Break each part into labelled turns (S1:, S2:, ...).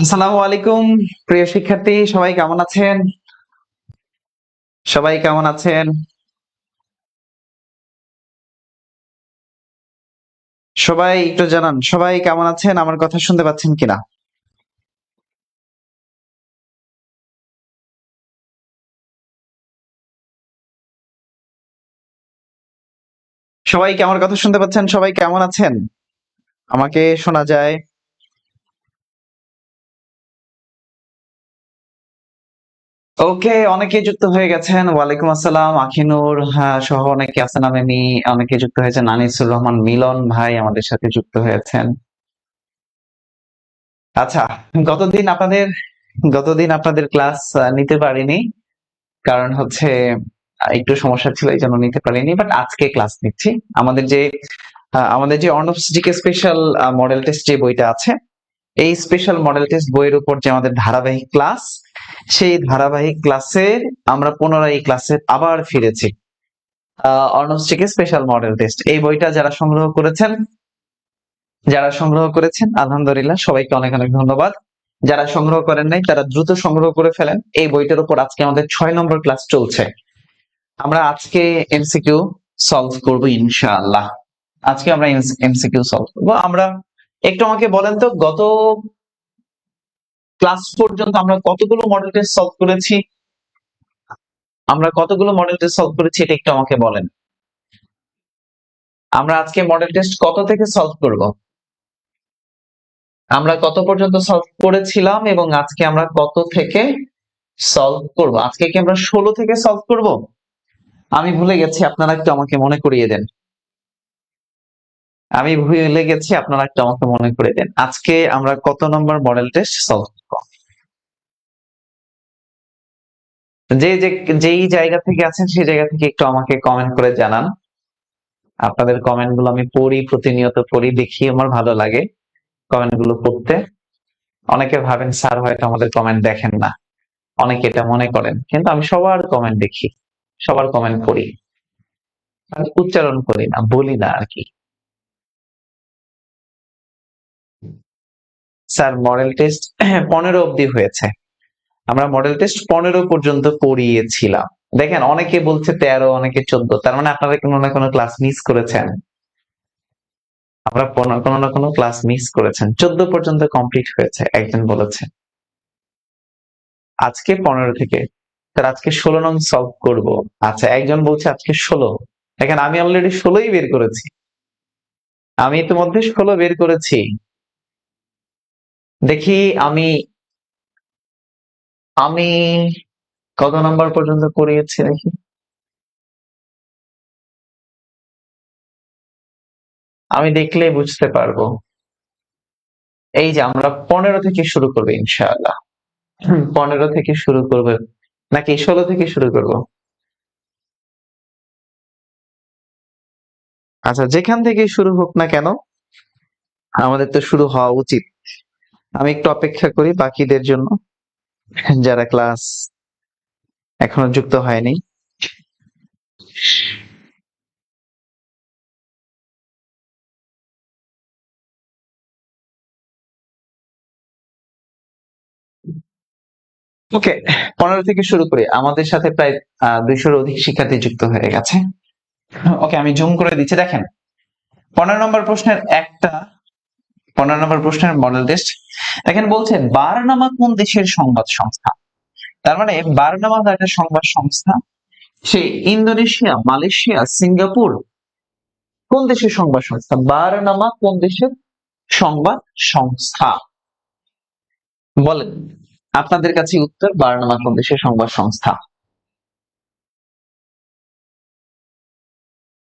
S1: আসসালামু আলাইকুম প্রিয় শিক্ষার্থী, সবাই কেমন আছেন? সবাই কেমন আছেন? সবাই একটু জানান, সবাই কেমন আছেন? আমার কথা শুনতে পাচ্ছেন কিনা? সবাই কি আমার কথা শুনতে পাচ্ছেন? সবাই কেমন আছেন? আমাকে শোনা যায়? ওকে, অনেকে যুক্ত হয়ে গেছেন। ওয়ালাইকুম আসসালাম, আখিনুর সহ অনেকে আছেন। আমি অনেকে যুক্ত হয়েছেন। আনিসুর রহমান মিলন ভাই আমাদের সাথে যুক্ত হয়েছেন। আচ্ছা, গতদিন আপনাদের গতদিন আপনাদের ক্লাস নিতে পারিনি, কারণ হচ্ছে একটু সমস্যা ছিল, এই জন্য নিতে পারিনি। বাট আজকে ক্লাস নিচ্ছি। আমাদের যে অর্ণবস জিকে স্পেশাল মডেল টেস্ট যে বইটা আছে, এই স্পেশাল মডেল টেস্ট বইয়ের উপর যে আমাদের ধারাবাহিক ক্লাস, সেই ধারাবাহিক ক্লাসের আমরা পুনরায় এই ক্লাসে আবার ফিরেছি। অর্ণবস জিকে স্পেশাল মডেল টেস্ট এই বইটা যারা সংগ্রহ করেছেন আলহামদুলিল্লাহ, সবাইকে অনেক অনেক ধন্যবাদ। যারা সংগ্রহ করেন নাই তারা দ্রুত সংগ্রহ করে ফেলেন। এই বইটার উপর আজকে আমাদের 6 নম্বর ক্লাস চলছে। আমরা আজকে এমসিকিউ সলভ করব ইনশাআল্লাহ। আজকে আমরা এমসিকিউ সলভ করব। একটু আমাকে বলেন তো, গত ক্লাস পর্যন্ত আমরা কতগুলো মডেল টেস্ট সলভ করেছি? এটা একটু আমাকে বলেন। আমরা আজকে মডেল টেস্ট কত থেকে সলভ করব? আমরা কত পর্যন্ত সলভ করেছিলাম এবং আজকে আমরা কত থেকে সলভ করব? আজকে কি আমরা 16 থেকে সলভ করব? আমি ভুলে গেছি, আপনারা একটু আমাকে মনে করিয়ে দেন। আজকে আমরা কত নম্বর মডেল টেস্ট সলভ করব? যে যে যেই জায়গা থেকে আছেন সেই জায়গা থেকে একটু আমাকে কমেন্ট করে জানান। আপনাদের কমেন্ট গুলো আমি পড়ি, প্রতিনিয়ত পড়ি, দেখি, আমার ভালো লাগে কমেন্ট গুলো পড়তে। অনেকে ভাবেন স্যার হয়তো আমাদের কমেন্ট দেখেন না, অনেকে এটা মনে করেন, কিন্তু আমি সবার কমেন্ট দেখি, সবার কমেন্ট পড়ি। আমি উচ্চারণ করি না, বলি না আর কি। স্যার মডেল টেস্ট 15 অব্দি হয়েছে। আমরা মডেল টেস্ট 15 পর্যন্ত পড়িয়েছিলাম। দেখেন, অনেকে বলছে 13, অনেকে 14, তার মানে আপনারা কোনো না কোনো ক্লাস মিস করেছেন। আমরা কোনো না কোনো ক্লাস মিস করেছেন। 14 পর্যন্ত কমপ্লিট হয়েছে একজন বলেছে। আজকে 15 থেকে, স্যার আজকে 16 নং সলভ করব। আচ্ছা, একজন বলছে আজকে 16। দেখেন, আমি অলরেডি 16ই বের করেছি। আমি ইতিমধ্যে 16 বের করেছি। দেখি আমি আমি কত নাম্বার পর্যন্ত করিয়েছি দেখি। আমি দেখলেই বুঝতে পারবো। এই যে আমরা 15 থেকে শুরু করবো ইনশাআল্লাহ। 15 থেকে শুরু করবো নাকি 16 থেকে শুরু করব? আচ্ছা, যেখান থেকে শুরু হোক না কেন, আমাদের তো শুরু হওয়া উচিত। আমি একটু অপেক্ষা করি বাকিদের জন্য, যারা ক্লাস এখনো যুক্ত হয়নি। ওকে, 15 থেকে শুরু করি। আমাদের সাথে প্রায় 200-র অধিক শিক্ষার্থী যুক্ত হয়ে গেছে। ওকে, আমি জুম করে দিচ্ছি। দেখেন, 15 নম্বর প্রশ্নের 15 নম্বর প্রশ্নের মডেল টেস্ট। দেখেন, বলছে বারনামা কোন দেশের সংবাদ সংস্থা? তার মানে বারনামা একটা সংবাদ সংস্থা। সে ইন্দোনেশিয়া, মালয়েশিয়া, সিঙ্গাপুর, কোন দেশের সংবাদ সংস্থা? বারনামা কোন দেশের সংবাদ সংস্থা? বলেন, আপনাদের কাছে উত্তর। বারনামা কোন দেশের সংবাদ সংস্থা?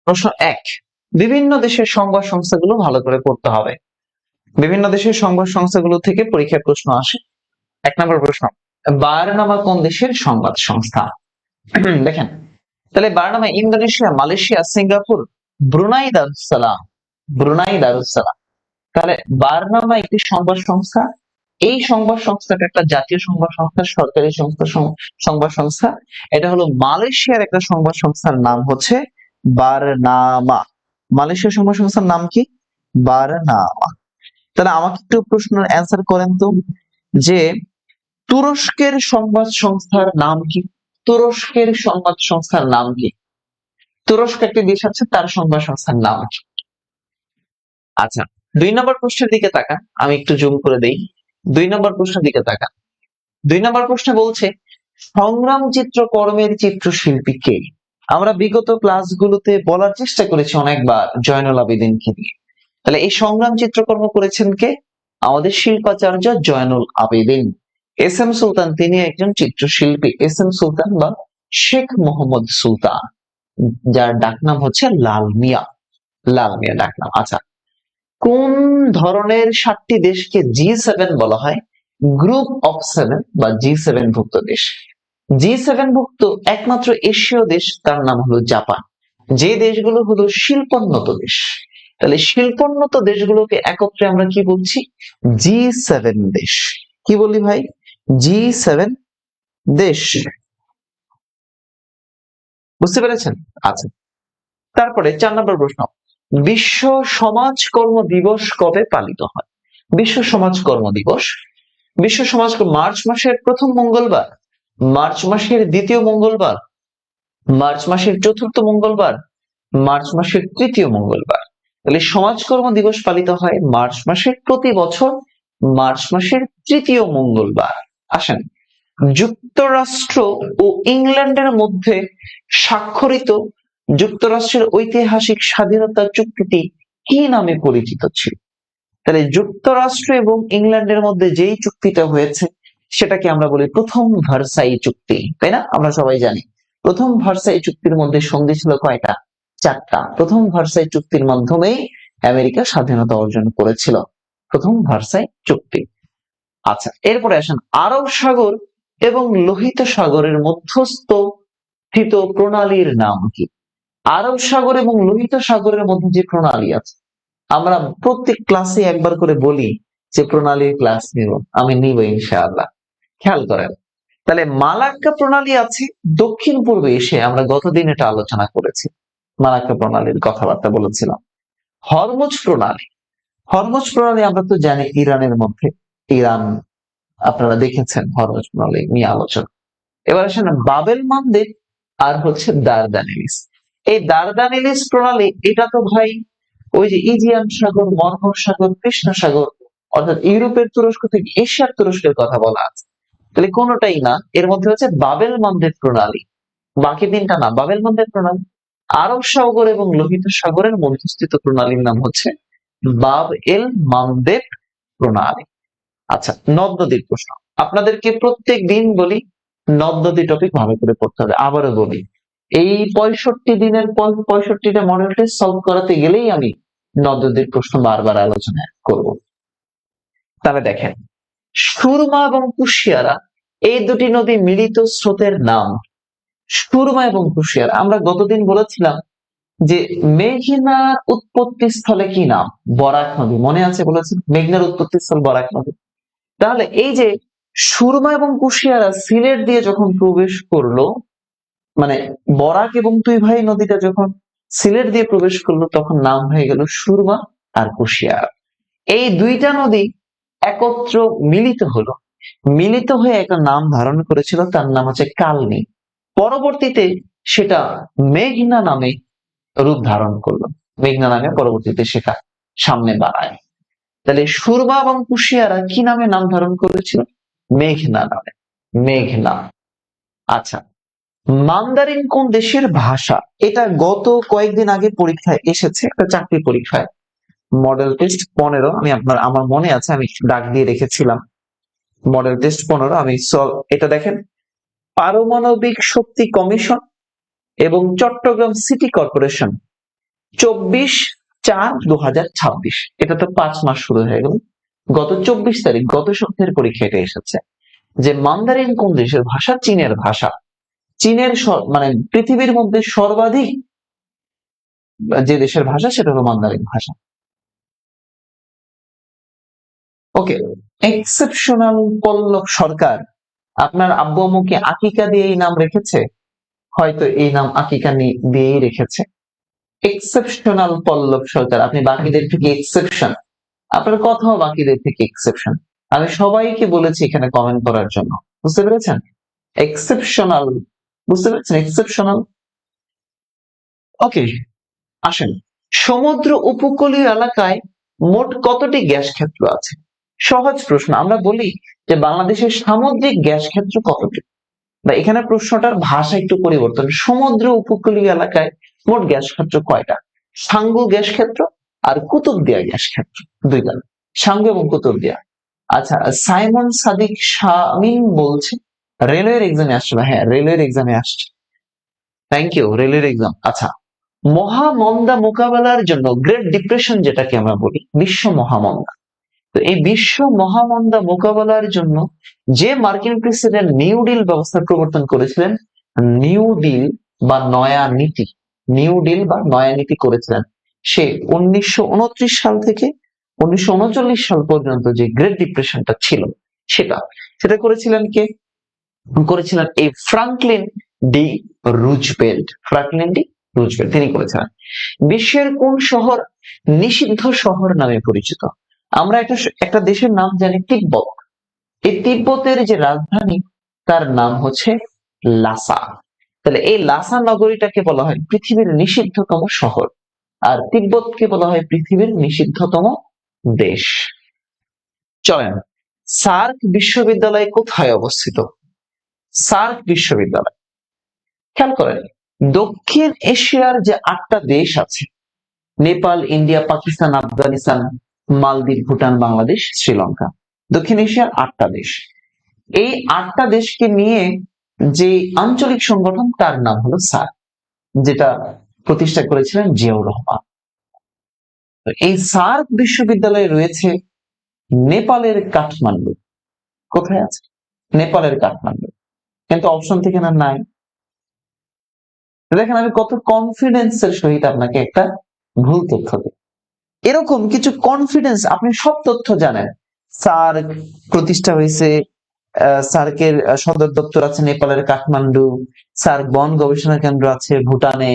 S1: প্রশ্ন 1, বিভিন্ন দেশের সংবাদ সংস্থাগুলো ভালো করে পড়তে হবে। বিভিন্ন দেশের সংবাদ সংস্থাগুলো থেকে পরীক্ষায় প্রশ্ন আসে। 1 নম্বর প্রশ্ন, বারনামা কোন দেশের সংবাদ সংস্থা? দেখেন, তাহলে Bernama Indonesia, Malaysia, Singapore, Brunei Darussalam. তাহলে বারনামা একটি সংবাদ সংস্থা। এই সংবাদ সংস্থাটা একটা জাতীয় সংবাদ সংস্থা, সরকারি সংবাদ সংস্থা। এটা হলো মালয়েশিয়ার একটা সংবাদ সংস্থার নাম হচ্ছে বারনামা। মালয়েশিয়ার সংবাদ সংস্থার নাম কি? বারনামা। তাহলে আমাকে একটু প্রশ্নের অ্যান্সার করেন তো, যে তুরস্কের সংবাদ সংস্থার নাম কি? তুরস্কের সংবাদ সংস্থার নাম কি? তুরস্ক একটি দেশ আছে, তার সংবাদ সংস্থার নাম কি? আচ্ছা, 2 নম্বর প্রশ্নের দিকে তাকান, আমি একটু জুম করে দেই। 2 নম্বর প্রশ্নের দিকে তাকান। 2 নম্বর প্রশ্নে বলছে সংগ্রাম চিত্রকর্মের চিত্রশিল্পী কে? আমরা বিগত ক্লাসগুলোতে বলার চেষ্টা করেছি অনেকবার জয়নুল আবেদিনকে নিয়ে। তাহলে এই সংগ্রাম চিত্রকর্ম করেছেন কে? আমাদের শিল্পাচার্য জয়নুল আবেদিন। এস এম সুলতান তিনি একজন চিত্রশিল্পী। এস এম সুলতান বা শেখ মোহাম্মদ সুলতান, যার ডাকনাম হচ্ছে লাল মিয়া। লাল মিয়া ডাকনাম। আচ্ছা, কোন ধরনের 7টি দেশকে G7 বলা হয়? গ্রুপ অফ 7 বা G7 ভুক্ত দেশ। G7 ভুক্ত একমাত্র এশীয় দেশ, তার নাম হলো জাপান। যে দেশগুলো হলো শিল্পোন্নত দেশ। তাহলে শিল্পোন্নত দেশগুলোকে একত্রে আমরা কি বলছি? G7 দেশ। কি বলি ভাই? G7 দেশ। বুঝতে পেরেছেন? আচ্ছা, তারপরে 4 নম্বর প্রশ্ন, বিশ্ব সমাজকর্ম দিবস কবে পালিত হয়? বিশ্ব সমাজকর্ম দিবস, মার্চ মাসের প্রথম মঙ্গলবার, মার্চ মাসের দ্বিতীয় মঙ্গলবার, মার্চ মাসের চতুর্থ মঙ্গলবার, মার্চ মাসের তৃতীয় মঙ্গলবার। তাহলে সমাজকর্ম দিবস পালিত হয় মার্চ মাসের প্রতি বছর মার্চ মাসের তৃতীয় মঙ্গলবার। আসেন, যুক্তরাষ্ট্র ও ইংল্যান্ডের মধ্যে স্বাক্ষরিত যুক্তরাষ্ট্রের ঐতিহাসিক স্বাধীনতা চুক্তিটি কি নামে পরিচিত ছিল? তাহলে যুক্তরাষ্ট্র এবং ইংল্যান্ডের মধ্যে যেই চুক্তিটা হয়েছে সেটাকে আমরা বলি প্রথম ভার্সাই চুক্তি, তাই না? আমরা সবাই জানি প্রথম ভার্সাই চুক্তির মধ্যে সন্ধি ছিল কয়টা? 4টা। প্রথম ভার্সাই চুক্তির মাধ্যমেই আমেরিকা স্বাধীনতা অর্জন করেছিল, প্রথম ভার্সাই চুক্তি। আচ্ছা, এরপরে আসেন, আরব সাগর এবং লোহিত সাগরের মধ্যস্থিত প্রণালীর নাম কি? আরব সাগর এবং লোহিত সাগরের মধ্যে যে প্রণালী আছে, আমরা প্রত্যেক ক্লাসে একবার করে বলি যে প্রণালীর ক্লাস নিব, আমি নিব ইনশাআল্লাহ। খেয়াল করেন, তাহলে মালাক্কা প্রণালী আছে দক্ষিণ পূর্ব এশিয়ায়, আমরা গতদিন এটা আলোচনা করেছি, মালাক্কা প্রণালীর কথাবার্তা বলেছিলাম। হরমুজ প্রণালী, হরমুজ প্রণালী আমরা তো জানি ইরানের মধ্যে, ইরান আপনারা দেখেছেন হরমুজ প্রণালী নিয়ে আলোচনা। এবার আসেন বাবেল মানদ্বীপ আর হচ্ছে দারদানেলিস। এই দারদানেলিস প্রণালী, এটা তো ভাই ওই যে ইজিয়ান সাগর, মরমর সাগর, কৃষ্ণ সাগর, অর্থাৎ ইউরোপের তুরস্ক থেকে এশিয়ার তুরস্কের কথা বলা আছে। তাহলে কোনোটাই না, এর মধ্যে হচ্ছে বাবেল মানদ্বীপ প্রণালী, বাকি 3টা না। বাবেল মানদ্বীপ প্রণালী, আরব সাগর এবং লোহিত সাগরের মধ্যস্থিত প্রণালীর নাম হচ্ছে বাব এল মানদ্বীপ প্রণালী। আচ্ছা, নদ নদীর প্রশ্ন আপনাদেরকে প্রত্যেক দিন বলি, নদ নদী টপিক ভালো করে পড়তে হবে। আবারও বলি, এই 65 দিনের 65টা মডেল টেস্ট সলভ করাতে গেলেই আমি নদ নদীর প্রশ্ন বারবার আলোচনা করব। তাহলে দেখেন, সুরমা এবং কুশিয়ারা এই দুটি নদী মিলিত স্রোতের নাম। সুরমা এবং কুশিয়ারা, আমরা গতদিন বলেছিলাম যে মেঘনার উৎপত্তি স্থলে কি নাম? বরাক নদী, মনে আছে? বলেছেন মেঘনার উৎপত্তি স্থল বরাক নদী। তাহলে এই যে সুরমা এবং কুশিয়ারা সিলেট দিয়ে যখন প্রবেশ করলো, মানে বরাক এবং তুইভাই নদীটা যখন সিলেট দিয়ে প্রবেশ করলো, তখন নাম হয়ে গেল সুরমা আর কুশিয়ারা। এই 2টা নদী একত্র মিলিত হলো, মিলিত হয়ে একটা নাম ধারণ করেছিল, তার নাম হচ্ছে কালনী। পরবর্তীতে সেটা মেঘনা নামে রূপ ধারণ করলো, মেঘনা নামে পরবর্তীতে সেটা সামনে বাড়ায়। তাহলে সুরমা এবং কুশিয়ারা কি নামে নাম ধারণ করেছিল? মেঘনা নামে, মেঘনা। আচ্ছা, মান্দারিন কোন দেশের ভাষা? এটা গত কয়েকদিন আগে পরীক্ষায় এসেছে, একটা চাকরি পরীক্ষায়, মডেল টেস্ট 15, আমি আমার মনে আছে, আমি দাগ দিয়ে রেখেছিলাম মডেল টেস্ট 15। আমি এটা দেখেন, পারমাণবিক শক্তি কমিশন এবং চট্টগ্রাম সিটি কর্পোরেশন 24/4/2026, এটা তো 5 মাস শুরু হয়ে গেল, গত 24 তারিখ, গত সপ্তাহের পরীক্ষা এটা এসেছে যে মান্দারিন কোন দেশের ভাষা? চীনের ভাষা। চীনের মানে পৃথিবীর মধ্যে সর্বাধিক যে দেশের ভাষা সেটা হলো মান্দারিন ভাষা। ওকে, এক্সেপশনাল পল্লব সরকার আপনার আব্বু আম্মুকে আকিকা দিয়ে এই নাম রেখেছে? হয়তো এই নাম আকিকা দিয়েই রেখেছে, এক্সেপশনাল পল্লব সরকার। আপনি বাকিদের থেকে এক্সেপশন, আপনার কথাও বাকিদের থেকে এক্সেপশন। আমি সবাইকে বলেছি এখানে কমেন্ট করার জন্য, বুঝতে পেরেছেন? এক্সেপশনাল, বুঝতে পেরেছেন? এক্সেপশনাল। ওকে, আসেন। সমুদ্র উপকূলীয় এলাকায় মোট কতটি গ্যাস ক্ষেত্র আছে? সহজ প্রশ্ন। আমরা বলি যে বাংলাদেশের সামুদ্রিক গ্যাস ক্ষেত্র কতটি, বা এখানে প্রশ্নটার ভাষা একটু পরিবর্তন। সমুদ্র উপকূলীয় এলাকায় মোট গ্যাস ক্ষেত্র কয়টা? সাঙ্গু গ্যাস ক্ষেত্র আর কুতুবদিয়া গ্যাস ক্ষেত্র, দুইটা, সাঙ্গু এবং কুতুবদিয়া। আচ্ছা, সাইমন সাদিক শামীম বলছে রেলওয়ের এক্সামে আসছে না? হ্যাঁ, রেলওয়ের এক্সামে আসছে। থ্যাংক ইউ, রেলওয়ের এক্সাম। আচ্ছা, মহামন্দা মোকাবেলার জন্য গ্রেট ডিপ্রেশন যেটাকে আমরা বলি, বিশ্ব মহামন্দা, তো এই বিশ্ব মহামন্দা মোকাবেলার জন্য যে মার্কিন প্রেসিডেন্ট নিউ ডিল ব্যবস্থা প্রবর্তন করেছিলেন, নিউ ডিল বা নয়া নীতি, নিউ ডিল বা নয়া নীতি করেছিলেন, সে 1929 সাল থেকে 1939 সাল পর্যন্ত যে গ্রেট ডিপ্রেশনটা ছিল সেটা সেটা করেছিলেন কে? করেছিলেন এই Franklin D Roosevelt. Franklin D Roosevelt তিনি করেছিলেন। বিশ্বের কোন শহর নিষিদ্ধ শহর নামে পরিচিত? আমরা একটা দেশের নাম জানি তিব্বত। এই তিব্বতের যে রাজধানী তার নাম হচ্ছে লাসা। তাহলে এই লাসা নগরীটাকে বলা হয় পৃথিবীর নিষিদ্ধতম শহর, আর তিব্বতকে বলা হয় পৃথিবীর নিষিদ্ধতম দেশ। চলেন, সার্ক বিশ্ববিদ্যালয় কোথায় অবস্থিত? সার্ক বিশ্ববিদ্যালয়, খেয়াল করেন, দক্ষিণ এশিয়ার যে 8টা দেশ আছে, নেপাল, ইন্ডিয়া, পাকিস্তান, আফগানিস্তান, মালদ্বীপ, ভুটান, বাংলাদেশ, শ্রীলঙ্কা, দক্ষিণ এশিয়ার 8টা দেশ, এই 8টা দেশকে নিয়ে যে আঞ্চলিক সংগঠন তার নাম হলো সার্ক, যেটা প্রতিষ্ঠা করেছিলেন জিয়াউর রহমান। এই সার্ক বিশ্ববিদ্যালয়ে রয়েছে নেপালের কাঠমান্ডু। কোথায় আছে? নেপালের কাঠমান্ডু। কিন্তু অপশন থেকে না নাই। দেখেন আমি কত কনফিডেন্সের সহিত আপনাকে একটা ভুল তথ্য দিই। এরকম কিছু কনফিডেন্স, আপনি সব তথ্য জানেন। সার্ক প্রতিষ্ঠা হয়েছে, সার্কের সদর দপ্তর আছে নেপালের কাঠমান্ডু, সার্ক বন গবেষণা কেন্দ্র আছে ভুটানে,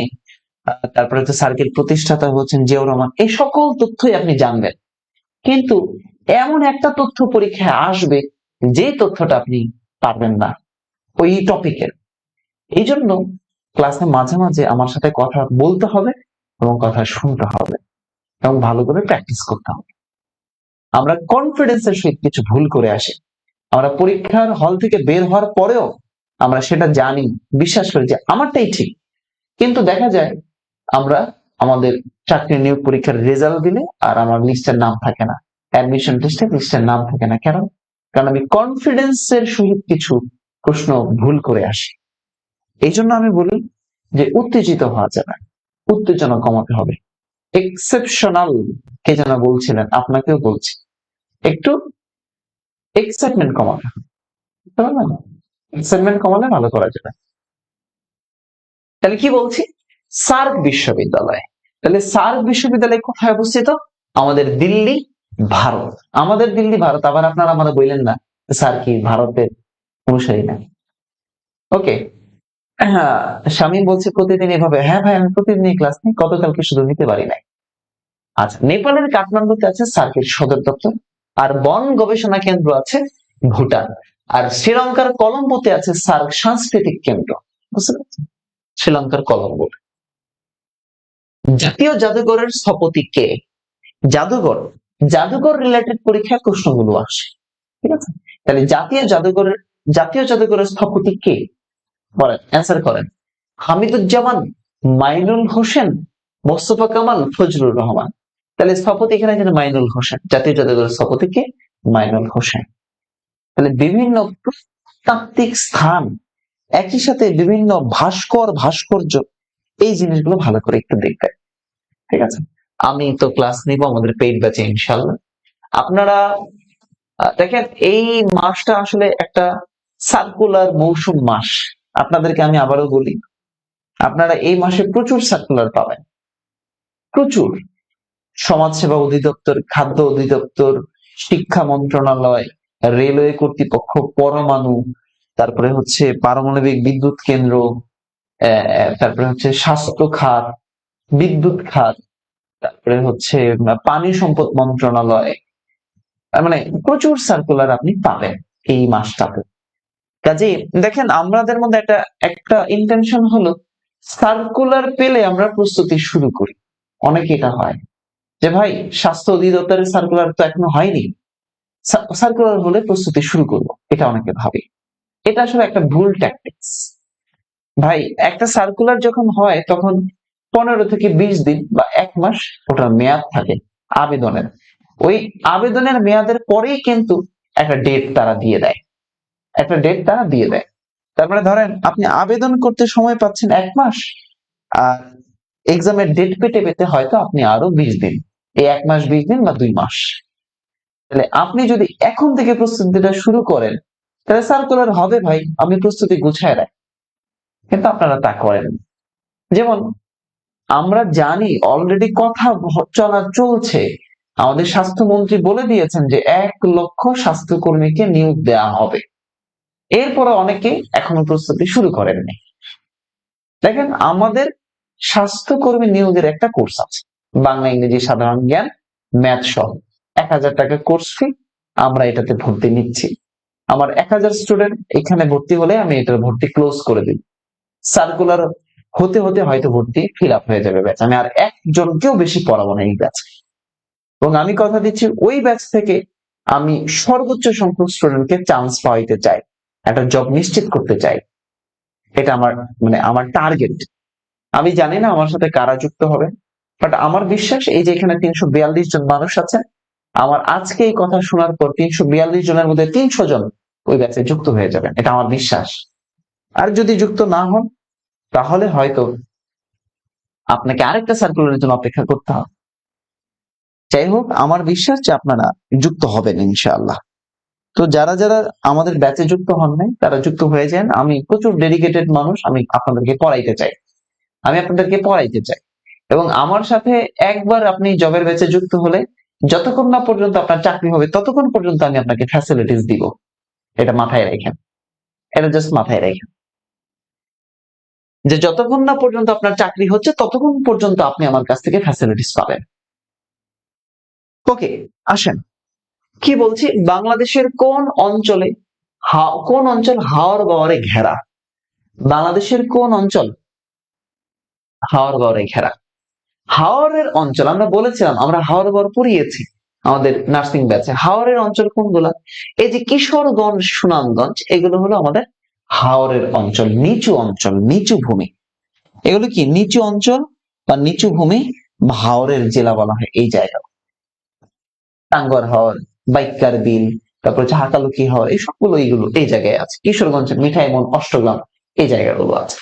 S1: তারপরে হচ্ছে সার্কের প্রতিষ্ঠাতা হচ্ছেন জিয়াউর রহমান, এই সকল তথ্যই আপনি জানবেন। কিন্তু এমন একটা তথ্য পরীক্ষায় আসবে যে তথ্যটা আপনি পারবেন না ওই টপিকের। এই জন্য ক্লাসে মাঝে মাঝে আমার সাথে কথা বলতে হবে এবং কথা শুনতে হবে এবং ভালো করে প্র্যাকটিস করতে হবে। আমরা কনফিডেন্সের সহিত কিছু ভুল করে আসি, আমরা পরীক্ষার হল থেকে বের হওয়ার পরেও আমরা সেটা জানি, বিশ্বাস করি যে আমারটাই ঠিক, কিন্তু দেখা যায় আমরা আমাদের চাকরি নিয়োগ পরীক্ষার রেজাল্ট দিলে আর আমার লিস্টের নাম থাকে না, অ্যাডমিশন লিস্টে লিস্টের নাম থাকে না। কেন? কারণ আমি কনফিডেন্সের সহিত কিছু প্রশ্ন ভুল করে আসি। এই জন্য আমি বলি যে উত্তেজিত হওয়া যাবে, উত্তেজনা কমাতে হবে। এক্সেপশনাল কে যেন বলছিলেন, আপনাকেও বলছি, একটু এক্সাইটমেন্ট কমাতে হবে, বুঝতে পারলেন? এক্সাইটমেন্ট কমালে ভালো করা যাবে। তাহলে কি বলছি? সার্ক বিশ্ববিদ্যালয়। তাহলে সার্ক বিশ্ববিদ্যালয় কোথায় অবস্থিত? আমাদের দিল্লি, ভারত। আমাদের দিল্লি, ভারত। আবার আপনারা আমাদের বললেন না স্যার কি ভারতের অনুসারী না? ওকে, হ্যাঁ, শামীম বলছে প্রতিদিন এভাবে। হ্যাঁ ভাই, আমি প্রতিদিনই ক্লাস নিই, গতকালকে শুধু নিতে পারি নাই। আচ্ছা, নেপালের কাঠমান্ডুতে আছে সার্কের সদর দপ্তর, আর বন গবেষণা কেন্দ্র আছে ভুটান, আর শ্রীলঙ্কার কলম্বোতে আছে সার্ক সাংস্কৃতিক কেন্দ্র। বুঝতে পারছেন? শ্রীলঙ্কার কলম্বো। জাতীয় জাদুঘরের স্থপতি কে? জাদুঘর, জাদুঘর রিলেটেড পরীক্ষার প্রশ্নগুলো আসে, ঠিক আছে? তাহলে জাতীয় জাদুঘরের স্থপতি কে? বলেন, অ্যান্সার করেন। হামিদুজ্জামান, মাইনুল হোসেন, মোস্তফা কামাল, ফজলুর রহমান। তাহলে স্থপতি এখানে যেন মাইনুল হোসেন, জাতীয় জাদুঘরের স্থপতি কে? মাইনুল হোসেন। তাহলে বিভিন্ন প্রত্নতাত্ত্বিক স্থান, একই সাথে বিভিন্ন ভাস্কর্য, এই জিনিসগুলো ভালো করে একটু দেখবেন, ঠিক আছে? আমি তো ক্লাস নিব আমাদের পেইড ব্যাচে ইনশাআল্লাহ। আপনারা দেখেন, এই মাসটা আসলে একটা সার্কুলার মৌসুম মাস। আপনাদেরকে আমি আবারও বলি, আপনারা এই মাসে প্রচুর সার্কুলার পাবেন, প্রচুর। সমাজসেবা অধিদপ্তর, খাদ্য অধিদপ্তর, শিক্ষা মন্ত্রণালয়, রেলওয়ে কর্তৃপক্ষ, পরমাণু, তারপরে হচ্ছে পারমাণবিক বিদ্যুৎ কেন্দ্র, তারপরে হচ্ছে স্বাস্থ্য খাত, বিদ্যুৎ খাত, তারপরে হচ্ছে পানি সম্পদ মন্ত্রণালয়, মানে প্রচুর সার্কুলার আপনি পাবেন এই মাসটাতে। কাজে দেখেন আমাদের মধ্যে একটা একটা ইন্টেনশন হলো সার্কুলার পেলে আমরা প্রস্তুতি শুরু করি। অনেকে এটা হয় যে ভাই স্বাস্থ্য অধিদপ্তরের সার্কুলার তো এখনো হয়নি, সার্কুলার হলে প্রস্তুতি শুরু করব, এটা অনেকে ভাবে। এটা আসলে একটা ভুল ট্যাকটিক্স। ভাই একটা সার্কুলার যখন হয় তখন 15 থেকে 20 দিন বা 1 মাস ওটার মেয়াদ থাকে আবেদনের। ওই আবেদনের মেয়াদের পরেই কিন্তু একটা ডেট তারা দিয়ে দেয়, একটা ডেট তারা দিয়ে দেয়। তার মানে ধরেন আপনি আবেদন করতে সময় পাচ্ছেন 1 মাস, আর এক্সামের ডেট পেতে পেতে হয়তো আপনি আরো 20 দিন, এই 1 মাস 20 দিন বা 2 মাস। তাহলে আপনি যদি এখন থেকে প্রস্তুতিটা শুরু করেন তাহলে সার্কুলার হবে ভাই, আপনি প্রস্তুতি গুছায় রাখেন। কিন্তু আপনারা তা করেন। যেমন আমরা জানি অলরেডি কথা চলছে, আমাদের স্বাস্থ্যমন্ত্রী বলে দিয়েছেন যে 1 লক্ষ স্বাস্থ্যকর্মীকে নিয়োগ দেওয়া হবে। এরপরে অনেকে এখনো প্রস্তুতি শুরু করেননি। দেখেন আমাদের স্বাস্থ্যকর্মী নিয়োগের একটা কোর্স আছে, বাংলা ইংরেজি সাধারণ জ্ঞান ম্যাথ সহ 1000 টাকা কোর্স ফি, আমরা এটাতে ভর্তি নিচ্ছি। আমার 1000 স্টুডেন্ট এখানে ভর্তি হলে আমি এটার ভর্তি ক্লোজ করে দিই। সার্কুলার হতে হতে হয়তো ভর্তি ফিল আপ হয়ে যাবে ব্যাচ, আমি আর একজনকেও বেশি পড়াবো না এই ব্যাচ। এবং আমি কথা দিচ্ছি ওই ব্যাচ থেকে আমি সর্বোচ্চ সংখ্যক স্টুডেন্টকে চান্স পাইতে চাই, একটা জব নিশ্চিত করতে চাই। এটা আমার মানে আমার টার্গেট। আমি জানি না আমার সাথে কারা যুক্ত হবে, বাট আমার বিশ্বাস এই যে এখানে 342 জন মানুষ আছে, আমার আজকে এই কথা শোনার পর 342 জনের মধ্যে 300 জন ওই ব্যাচে যুক্ত হয়ে যাবেন, এটা আমার বিশ্বাস। আর যদি যুক্ত না হন তাহলে হয়তো আপনাকে আরেকটা সার্কুলারের জন্য অপেক্ষা করতে হবে। যাই হোক, আমার বিশ্বাস যে আপনারা যুক্ত হবেন ইনশাআল্লাহ। তো যারা যারা আমাদের ব্যাচে যুক্ত হন নাই তারা যুক্ত হয়ে যান। আমি প্রচুর ডেডিকেটেড মানুষ, আমি আপনাদেরকে পড়াইতে চাই, আমি আপনাদেরকে পড়াইতে চাই। এবং আমার সাথে একবার আপনি জবের ব্যাচে যুক্ত হলে যতক্ষণ না পর্যন্ত আপনার চাকরি হবে ততক্ষণ পর্যন্ত আমি আপনাকে ফ্যাসিলিটিস দিব। এটা মাথায় রাখেন, এটা জাস্ট মাথায় রাখেন যে যতক্ষণ না পর্যন্ত আপনার চাকরি হচ্ছে ততক্ষণ পর্যন্ত আপনি আমার কাছ থেকে ফ্যাসিলিটিস পাবেন। ওকে, আসেন কি বলছি, বাংলাদেশের কোন অঞ্চল হাওর বাওয়ারে ঘেরা? বাংলাদেশের কোন অঞ্চল হাওর বাওয়ারে ঘেরা? হাওরের অঞ্চল আমরা বলেছিলাম, আমরা হাওর বাওয়ার পড়িয়েছি আমাদের নার্সিং ব্যাচে। হাওরের অঞ্চল কোনগুলা? এই যে কিশোরগঞ্জ, সুনামগঞ্জ, এগুলো হলো আমাদের হাওরের অঞ্চল, নিচু অঞ্চল, নিচু ভূমি। এগুলো কি নিচু অঞ্চল বা নিচু ভূমি বা হাওরের জেলা বলা হয় এই জায়গা। টাঙ্গর হাওর, বাইক্কার বিল, তারপর হচ্ছে হাকালুকি হাওর, এই সবগুলো এইগুলো এই জায়গায় আছে। কিশোরগঞ্জের মিঠাইমন, অষ্টগ্রাম, এই জায়গাগুলো আছে।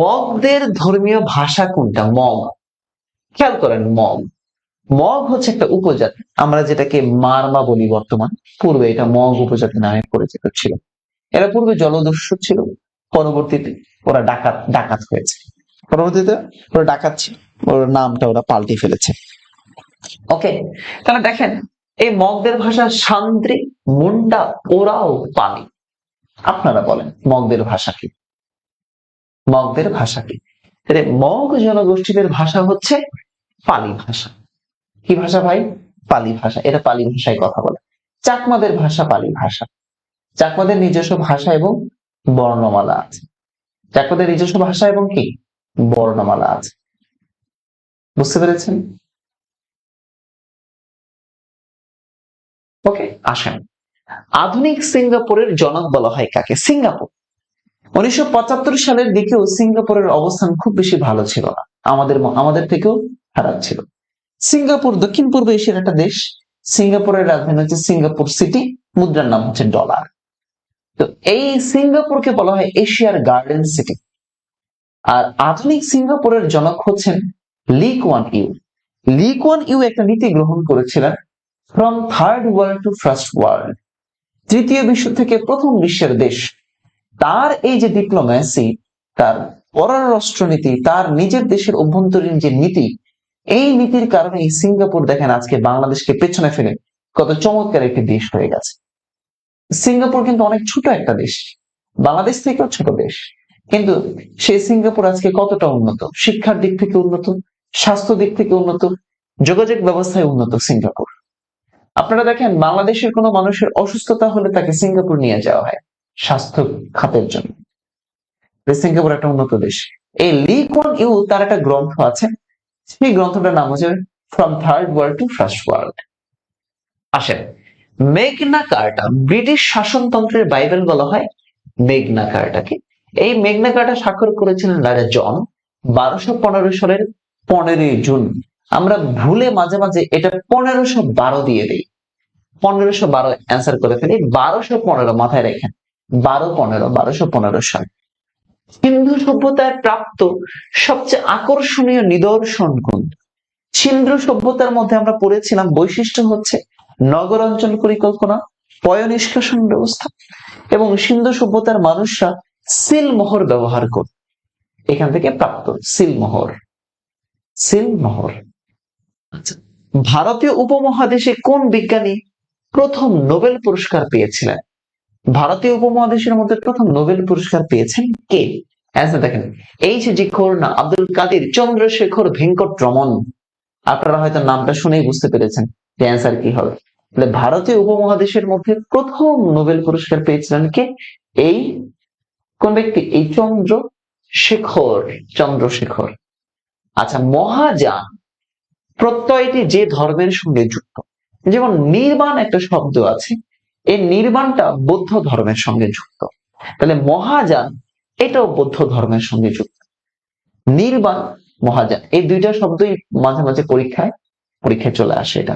S1: মগদের ধর্মীয় ভাষা কোনটা? মগ, খেয়াল করেন, মগ মগ হচ্ছে একটা উপজাতি, আমরা যেটাকে মারমা বলি বর্তমান, পূর্বে এটা মগ উপজাতি নামে পরিচিত ছিল। এরা পূর্বে জলদস্যু ছিল, পরবর্তীতে ওরা ডাকাত হয়েছে, পরবর্তীতে ওরা ডাকাত ছিল, ওর নামটা ওরা পাল্টে ফেলেছে। ওকে, তাহলে দেখেন এই মগদের ভাষা সান্দ্রি, মুন্ডা, ওরাও, পালি। আপনারা বলেন মগদের ভাষা কি? মগদের ভাষা কি? মগ জনগোষ্ঠীদের ভাষা হচ্ছে পালি ভাষা। কি ভাষা ভাই? পালি ভাষা। এটা পালি ভাষায় কথা বলে। চাকমাদের ভাষা পালি ভাষা। চাকমাদের নিজস্ব ভাষা এবং বর্ণমালা আছে। চাকমাদের নিজস্ব ভাষা এবং কি বর্ণমালা আছে। বুঝতে পেরেছেন? ওকে, আসেন আধুনিক সিঙ্গাপুরের জনক বলা হয় কাকে? সিঙ্গাপুর 1975 সালের দিকেও সিঙ্গাপুরের অবস্থান খুব বেশি ভালো ছিল না, আমাদের থেকেও খারাপ ছিল। সিঙ্গাপুর দক্ষিণ পূর্ব এশিয়ার একটা দেশ। সিঙ্গাপুরের রাজধানী হচ্ছে সিঙ্গাপুর সিটি, মুদ্রার নাম হচ্ছে ডলার। তো এই সিঙ্গাপুরকে বলা হয় এশিয়ার গার্ডেন সিটি। আর আধুনিক সিঙ্গাপুরের জনক হচ্ছেন লি কুয়ান ইউ। লি কুয়ান ইউ একটা নীতি গ্রহণ করেছিলেন, from third world to first world, তৃতীয় বিশ্ব থেকে প্রথম বিশ্বের দেশ। তার এই যে ডিপ্লোম্যাসি, তার পররাষ্ট্রনীতি, তার নিজের দেশের অভ্যন্তরীণ যে নীতি, এই নীতির কারণে এই সিঙ্গাপুর দেখেন আজকে বাংলাদেশকে পেছনে ফেলে কত চমৎকার একটি দেশ হয়ে গেছে। সিঙ্গাপুর কিন্তু অনেক ছোট একটা দেশ, বাংলাদেশ থেকেও ছোট দেশ, কিন্তু সেই সিঙ্গাপুর আজকে কতটা উন্নত, শিক্ষার দিক থেকে উন্নত, স্বাস্থ্য দিক থেকে উন্নত, যোগাযোগ ব্যবস্থায় উন্নত সিঙ্গাপুর। আপনারা দেখেন বাংলাদেশের কোনো মানুষের অসুস্থতা হলে তাকে সিঙ্গাপুর নিয়ে যাওয়া হয় স্বাস্থ্য খাতের জন্য। সিঙ্গাপুর একটা উন্নত দেশ। এই লি কুয়ান ইউ তার একটা গ্রন্থ আছে, সেই গ্রন্থটার নাম হচ্ছে from third world to first world. আসেন, মেঘনা কার্টা, ব্রিটিশ শাসনতন্ত্রের বাইবেল বলা হয় মেঘনা কার্টাকে। এই মেঘনা কার্টা স্বাক্ষর করেছিলেন রাজা জন 1215 সালের 15 জুন। আমরা ভুলে মাঝে মাঝে এটা 1512 দিয়ে দিই, 1512 অ্যান্সার করে ফেলি। 1215 মাথায় রেখেন, 1215 সাল। সিন্ধু সভ্যতায় প্রাপ্ত সবচেয়ে আকর্ষণীয় নিদর্শন কোনটা? সিন্ধু সভ্যতার মধ্যে আমরা পড়েছিলাম বৈশিষ্ট্য হচ্ছে নগর অঞ্চল পরিকল্পনা, পয় নিষ্কাশন ব্যবস্থা, এবং সিন্ধু সভ্যতার মানুষরা সিলমোহর ব্যবহার করত। এখান থেকে প্রাপ্ত সিলমোহর। সিলমোহর। আচ্ছা, ভারতীয় উপমহাদেশে কোন বিজ্ঞানী প্রথম নোবেল পুরস্কার পেয়েছিলেন? ভারতীয় উপমহাদেশের মধ্যে প্রথম নোবেল পুরস্কার পেয়েছেন কে? অ্যান্সার দেখেন, H.G. খোরনা, আব্দুল কাদির, চন্দ্রশেখর ভেঙ্কট রমন। আপনারা হয়তো নামটা শুনেই বুঝতে পেরেছেন যে অ্যান্সার কি হবে। তাহলে ভারতীয় উপমহাদেশের মধ্যে প্রথম নোবেল পুরস্কার পেয়েছিলেন কে? এই কোন ব্যক্তি? এই চন্দ্রশেখর। আচ্ছা, মহাযান প্রত্যয়টি যে ধর্মের সঙ্গে যুক্ত, যেমন নির্বাণ একটা শব্দ আছে, এই নির্বাণটা বৌদ্ধ ধর্মের সঙ্গে যুক্ত, তাহলে মহাযান এটাও বৌদ্ধ ধর্মের সঙ্গে যুক্ত। নির্বাণ, মহাযান এই দুইটা শব্দই মাঝে মাঝে পরীক্ষায় চলে আসে। এটা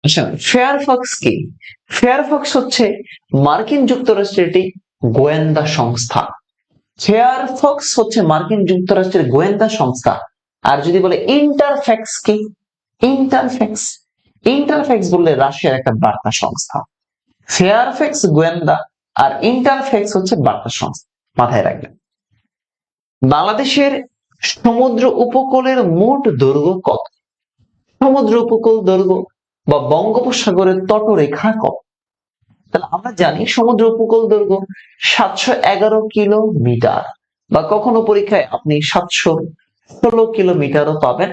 S1: আচ্ছা, ফেয়ারফক্স কি? ফেয়ারফক্স হচ্ছে মার্কিন যুক্তরাষ্ট্রের একটি গোয়েন্দা সংস্থা। ফেয়ারফক্স হচ্ছে মার্কিন যুক্তরাষ্ট্রের গোয়েন্দা সংস্থা। আর যদি বলে ইন্টারফ্যাক্স কি? ইন্টারফ্যাক্স বললে রাশিয়ার একটা বার্তা সংস্থা। ফেয়ারফ্যাক্স গোয়েন্দা আর ইন্টারফ্যাক্স হচ্ছে বার্তা সংস্থা, মাথায় রাখবেন। বাংলাদেশের সমুদ্র উপকূলের মোট দৈর্ঘ্য কত? সমুদ্র উপকূল দৈর্ঘ্য বা বঙ্গোপসাগরের তটরেখা কত? তাহলে আমরা জানি সমুদ্র উপকূল দৈর্ঘ্য 711 কিলোমিটার, বা কখনো পরীক্ষায় আপনি 716 কিলোমিটারও পাবেন,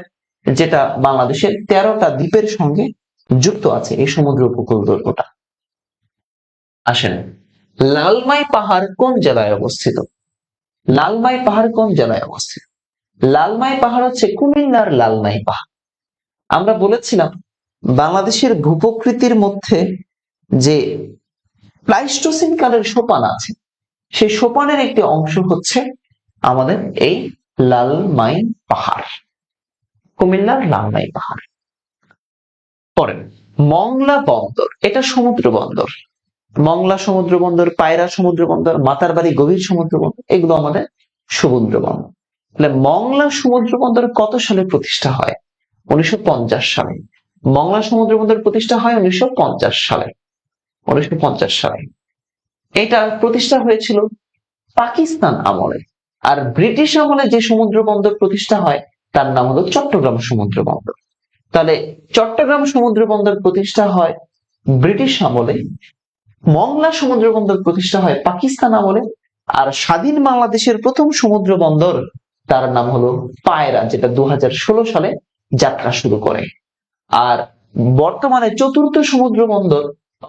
S1: যেটা বাংলাদেশের 13টা দ্বীপের সঙ্গে যুক্ত আছে এই সমুদ্র উপকূল দৈর্ঘ্যটা। আসেন, লালমাই পাহাড় কোন জেলায় অবস্থিত? লালমাই পাহাড় কোন জেলায় অবস্থিত? লালমাই পাহাড় হচ্ছে কুমিল্লার লালমাই পাহাড়। আমরা বলেছিলাম বাংলাদেশের ভূপ্রকৃতির মধ্যে যে প্লাইস্টোসিন কালের সোপান আছে, সেই সোপানের একটি অংশ হচ্ছে আমাদের এই লালমাই পাহাড়, কুমিল্লার লালমাই পাহাড়। পরে মংলা বন্দর, এটা সমুদ্র বন্দর। মংলা সমুদ্র বন্দর, পায়রা সমুদ্র বন্দর, মাতারবাড়ি গভীর সমুদ্র বন্দর, এগুলো আমাদের সমুদ্র বন্দর। তাহলে মংলা সমুদ্র বন্দর কত সালে প্রতিষ্ঠা হয়? 1950 সালে। মংলা সমুদ্র বন্দর প্রতিষ্ঠা হয় 1950 সালে। 1950 সালে এটা প্রতিষ্ঠা হয়েছিল পাকিস্তান আমলে। আর ব্রিটিশ আমলে যে সমুদ্র বন্দর প্রতিষ্ঠা হয় তার নাম হলো চট্টগ্রাম সমুদ্র বন্দর। তাহলে চট্টগ্রাম সমুদ্র বন্দর প্রতিষ্ঠা হয় ব্রিটিশ আমলে, মংলা সমুদ্র বন্দর প্রতিষ্ঠা হয় পাকিস্তান আমলে, আর স্বাধীন বাংলাদেশের প্রথম সমুদ্র বন্দর তার নাম হলো পায়রা, যেটা 2016 সালে যাত্রা শুরু করে। আর বর্তমানে চতুর্থ সমুদ্র বন্দর,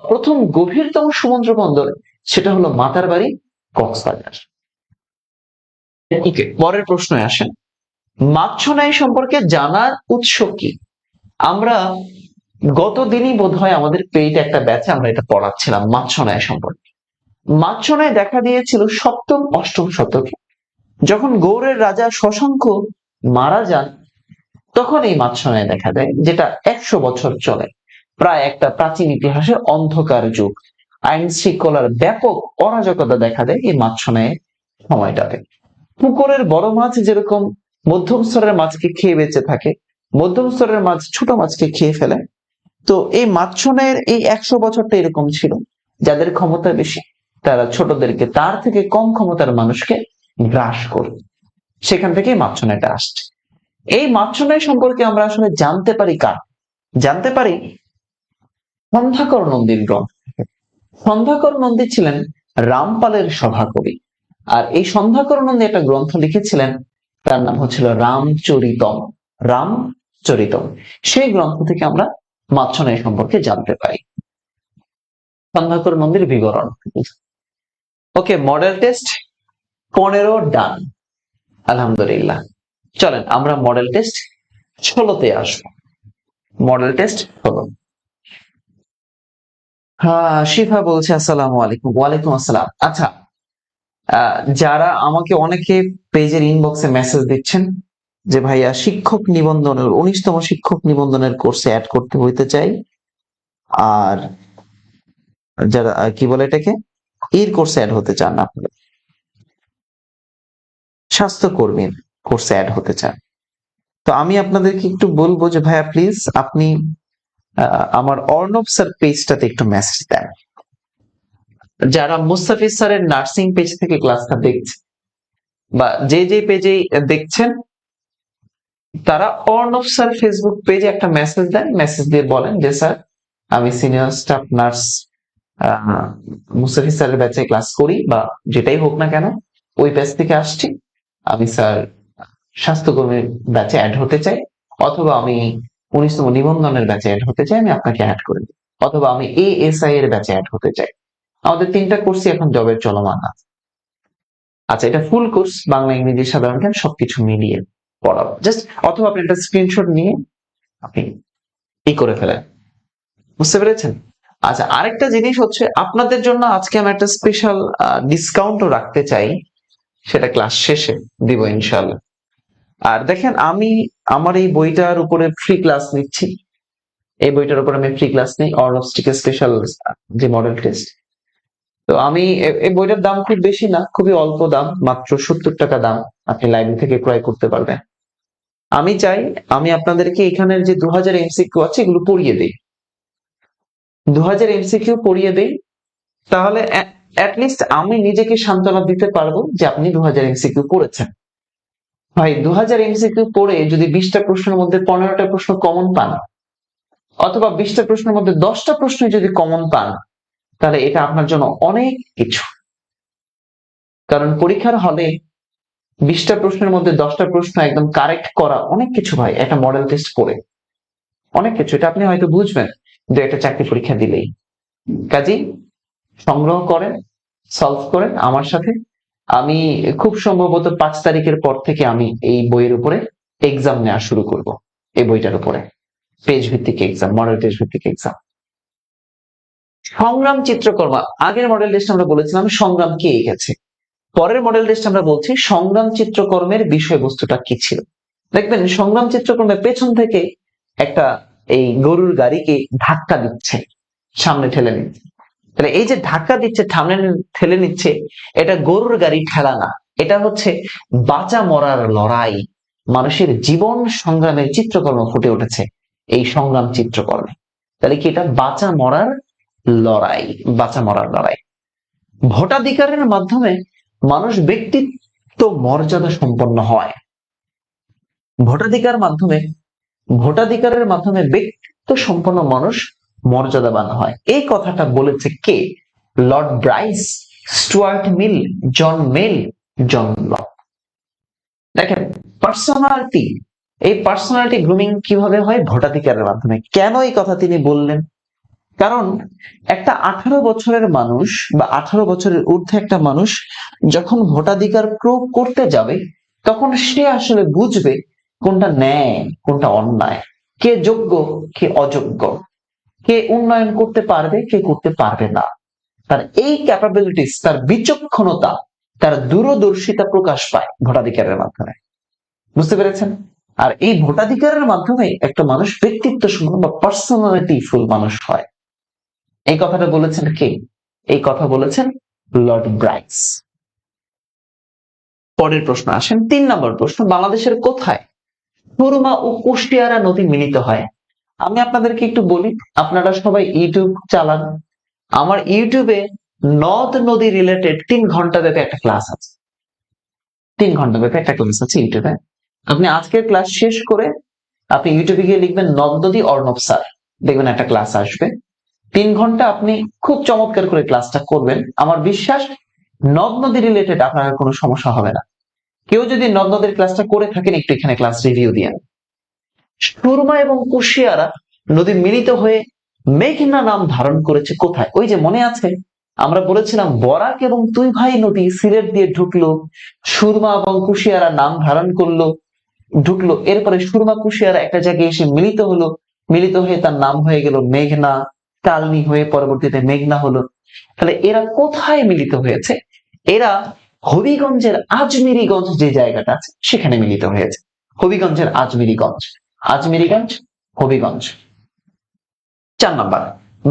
S1: প্রথম গভীরতম সমুদ্র বন্দর, সেটা হলো মাতারবাড়ি কক্সবাজার। ওকে, পরের প্রশ্নে আসেন, মাছনাই সম্পর্কে জানার উৎস কি? আমরা গতদিনই বোধহয় আমাদের পেইডে একটা ব্যাচে আমরা এটা পড়াচ্ছিলাম মাছনায় সম্পর্কে। মাছনায় দেখা দিয়েছিল 7ম-8ম শতকে, যখন গৌড়ের রাজা শশাঙ্ক মারা যান, তখন এই মাছনায় দেখা দেয়, যেটা 100 বছর চলে। প্রায় একটা প্রাচীন ইতিহাসের অন্ধকার যুগ, আইন শৃঙ্খলার ব্যাপক অরাজকতা দেখা দেয় এই মাছনায় সময়টাতে। পুকুরের বড় মাছ যেরকম মধ্যম স্তরের মাছকে খেয়ে বেঁচে থাকে, মধ্যম স্তরের মাছ ছোট মাছকে খেয়ে ফেলে, তো এই মাছনের এই 100 বছরটা এরকম ছিল। যাদের ক্ষমতা বেশি তারা ছোটদেরকে, তার থেকে কম ক্ষমতার মানুষকে গ্রাস করে, সেখান থেকে মাছনাটা আসছে। এই মাছনাই সম্পর্কে আমরা আসলে জানতে পারি সন্ধ্যাকর নন্দীর গ্রন্থ। সন্ধ্যাকর নন্দী ছিলেন রামপালের সভাকবি, আর এই সন্ধ্যাকর নন্দী একটা গ্রন্থ লিখেছিলেন, তার নাম হচ্ছিল রামচরিতম। চরিতম, সেই গ্রন্থ থেকে আমরা মাচ্ছানাই সম্পর্কে জানতে পারি। সন্ধ্যাকর নন্দীর বিবরণ। ওকে, মডেল টেস্ট 15 ডান, আলহামদুলিল্লাহ। চলেন আমরা মডেল টেস্ট 16-তে আসবো। Model test 16। হ্যাঁ, শিফা বলছে আসসালামু আলাইকুম। ওয়ালাইকুম আসসালাম। আচ্ছা, যারা আমাকে অনেকে পেজের ইনবক্সে মেসেজ দিচ্ছেন যে ভাইয়া শিক্ষক নিবন্ধনের 19তম শিক্ষক নিবন্ধনের কোর্সে অ্যাড করতে হইতে চাই, আর যারা কি বলে এটাকে এর কোর্সে অ্যাড হতে চান, আপনারা স্বাস্থ্যকর্মীর কোর্সে অ্যাড হতে চান, তো আমি আপনাদেরকে একটু বলবো যে ভাইয়া প্লিজ আপনি আমার অর্ণব স্যার পেজটাতে একটু মেসেজ দেন। যারা মুস্তাফিজ স্যারের নার্সিং পেজ থেকে ক্লাসটা দেখছে বা যে পেজে দেখছেন, তারা অর্ণব স্যার ফেসবুক পেজে একটা মেসেজ দেন, মেসেজ দিয়ে বলেন যে স্যার আমি সিনিয়র স্টাফ নার্স মুস্তাফিজ স্যারের ব্যাচে ক্লাস করি, বা যেটাই হোক না কেন ওই পেজ থেকে আসছি, আমি স্যার স্বাস্থ্যকর্মীর ব্যাচে অ্যাড হতে চাই, অথবা আমি 19তম নিবন্ধনের ব্যাচে অ্যাড হতে চাই, আমি আপনাকে অ্যাড করে দিই, অথবা আমি এএসআই এর ব্যাচে অ্যাড হতে চাই। আমাদের 3টা কোর্সই এখন জবের চলমান আছে। আচ্ছা, এটা ফুল কোর্স, বাংলা ইংরেজি সাধারণ জ্ঞান সবকিছু মিলিয়ে পড়াবো জাস্ট, অথবা আপনি একটা স্ক্রিনশট নিয়ে আপনি এই করে ফেলেন, বুঝতে পেরেছেন? আচ্ছা, আরেকটা জিনিস হচ্ছে আপনাদের জন্য আজকে আমি একটা স্পেশাল ডিসকাউন্টও রাখতে চাই, সেটা ক্লাস শেষে দিব ইনশাআল্লাহ। আর দেখেন, আমি আমার এই বইটার উপরে ফ্রি ক্লাস নিচ্ছি, এই বইটার উপরে আমি ফ্রি ক্লাস নিই, অর্ণব স্টিকের স্পেশাল যে মডেল টেস্ট। তো আমি এই বইটার দাম খুব বেশি না, খুবই অল্প দাম, মাত্র 70 টাকা দাম, আপনি লাইব্রেরি থেকে ক্রয় করতে পারবেন। আমি চাই আমি আপনাদেরকে এখানের যে 2000 এমসিকিউ আছে এগুলো পড়িয়ে দিই, 2000 এমসিকিউ পড়িয়ে দেই, তাহলে অ্যাটলিস্ট আমি নিজেকে সান্ত্বনা দিতে পারবো যে আপনি 2000 এমসিকিউ পড়েছেন। ভাই 2000 এমসিকিউ পড়ে যদি 20টা প্রশ্নের মধ্যে 15টা প্রশ্ন কমন পান, অথবা 20টা প্রশ্নের মধ্যে 10টা প্রশ্ন যদি কমন পান, তাহলে এটা আপনার জন্য অনেক কিছু। কারণ পরীক্ষার হলে 20টা প্রশ্নের মধ্যে 10টা প্রশ্ন একদম কারেক্ট করা অনেক কিছু ভাই, একটা মডেল টেস্ট পড়ে অনেক কিছু, এটা আপনি হয়তো বুঝবেন যে একটা চাকরি পরীক্ষা দিলেই। কাজেই সংগ্রহ করেন, সলভ করেন আমার সাথে। আমি খুব সম্ভবত 5 তারিখের পর থেকে আমি এই বইয়ের উপরে এক্সাম নেওয়া শুরু করব, এই বইটার উপরে পেজ ভিত্তিক এক্সাম, মডেল টেস্ট ভিত্তিক এক্সাম। সংগ্রাম চিত্রকর্মা, আগের মডেল টেস্ট আমরা বলেছিলাম সংগ্রাম কে গেছে, পরের মডেল টেস্ট আমরা বলছি সংগ্রাম চিত্রকর্মের বিষয়বস্তুটা কি ছিল। দেখবেন সংগ্রাম চিত্রকর্মের পেছন থেকে একটা এই গরুর গাড়িকে ধাক্কা দিচ্ছে, সামনে ঠেলে নিচ্ছে। তাহলে এই যে ধাক্কা দিচ্ছে, সামনে ঠেলে নিচ্ছে, এটা গরুর গাড়ি ঠেলা না, এটা হচ্ছে বাঁচা মরার লড়াই, মানুষের জীবন সংগ্রামের চিত্রকর্ম ফুটে উঠেছে এই সংগ্রাম চিত্রকর্মে। তাহলে কি এটা বাঁচা মরার লড়াই, বাঁচা মরার লড়াই। ভোটাধিকারের মাধ্যমে মানুষ ব্যক্তিত্ব মর্যাদা সম্পন্ন হয়, ভোটাধিকারের মাধ্যমে ব্যক্তিত্ব সম্পন্ন মানুষ মর্যাদাবান হয়। এই কথাটা বলেছে কে? লর্ড ব্রাইস, স্টুয়ার্ট মিল, জন মেল, জন লক। দেখেন পার্সোনালিটি, এই পার্সোনালিটি গ্রুমিং কিভাবে হয়? ভোটাধিকারের মাধ্যমে। কেন এই কথা তিনি বললেন? কারণ একটা 18 বছরের মানুষ বা 18 বছরের ঊর্ধ্বে একটা মানুষ যখন ভোটাধিকার প্রয়োগ করতে যাবে, তখন সে আসলে বুঝবে কোনটা ন্যায়, কোনটা অন্যায়, কে যোগ্য, কে অযোগ্য, কে উন্নয়ন করতে পারবে, কে করতে পারবে না। তার এই ক্যাপাবিলিটিস, তার বিচক্ষণতা, তার দূরদর্শিতা প্রকাশ পায় ভোটাধিকারের মাধ্যমে, বুঝতে পেরেছেন? আর এই ভোটাধিকারের মাধ্যমে একটা মানুষ ব্যক্তিত্ব সম্পন্ন বা পার্সোনালিটি ফুল মানুষ হয়। এই কথাটা বলেছেন কে? এই কথা বলেছেন লর্ড ব্রাইস। পরের প্রশ্ন আসেন, 3 নম্বর প্রশ্ন, বাংলাদেশের কোথায় সুরমা ও কুষ্টিয়ারা নদী মিলিত হয়? আমি আপনাদেরকে একটু বলি, আপনারা সবাই ইউটিউব চালান, আমার ইউটিউবে নদ নদী রিলেটেড 3 ঘন্টা ব্যাপী একটা ক্লাস আছে, 3 ঘন্টা ব্যাপী একটা ক্লাস আছে ইউটিউবে। আপনি আজকের ক্লাস শেষ করে আপনি ইউটিউবে গিয়ে লিখবেন নদ নদী অর্ণব স্যার, দেখবেন একটা ক্লাস আসবে, 3 ঘন্টা আপনি খুব চমৎকার করে ক্লাসটা করবেন। আমার বিশ্বাস নদ নদী রিলেটেড আপনার কোনো সমস্যা হবে না। কেউ যদি নদ নদীর ক্লাসটা করে থাকেন, একটু এখানে ক্লাস রিভিউ দিয়ে সুরমা এবং কুশিয়ারা নদী মিলিত হয়ে মেঘনা নাম ধারণ করেছে কোথায়? ওই যে মনে আছে আমরা বলেছিলাম বরাক এবং তুই ভাই নদী সিলেট দিয়ে ঢুকলো, সুরমা এবং কুশিয়ারা নাম ধারণ করলো, ঢুকলো, এরপরে সুরমা কুশিয়ারা একটা জায়গায় এসে মিলিত হলো, মিলিত হয়ে তার নাম হয়ে গেল মেঘনা, কালনি হয়ে পরবর্তীতে মেঘনা হলো। তাহলে এরা কোথায় মিলিত হয়েছে? এরা হবিগঞ্জের আজমিরিগঞ্জ যে জায়গাটা আছে সেখানে মিলিত হয়েছে। হবিগঞ্জের আজমিরিগঞ্জ, আজমিরিগঞ্জ, হবিগঞ্জ। 4 নাম্বার,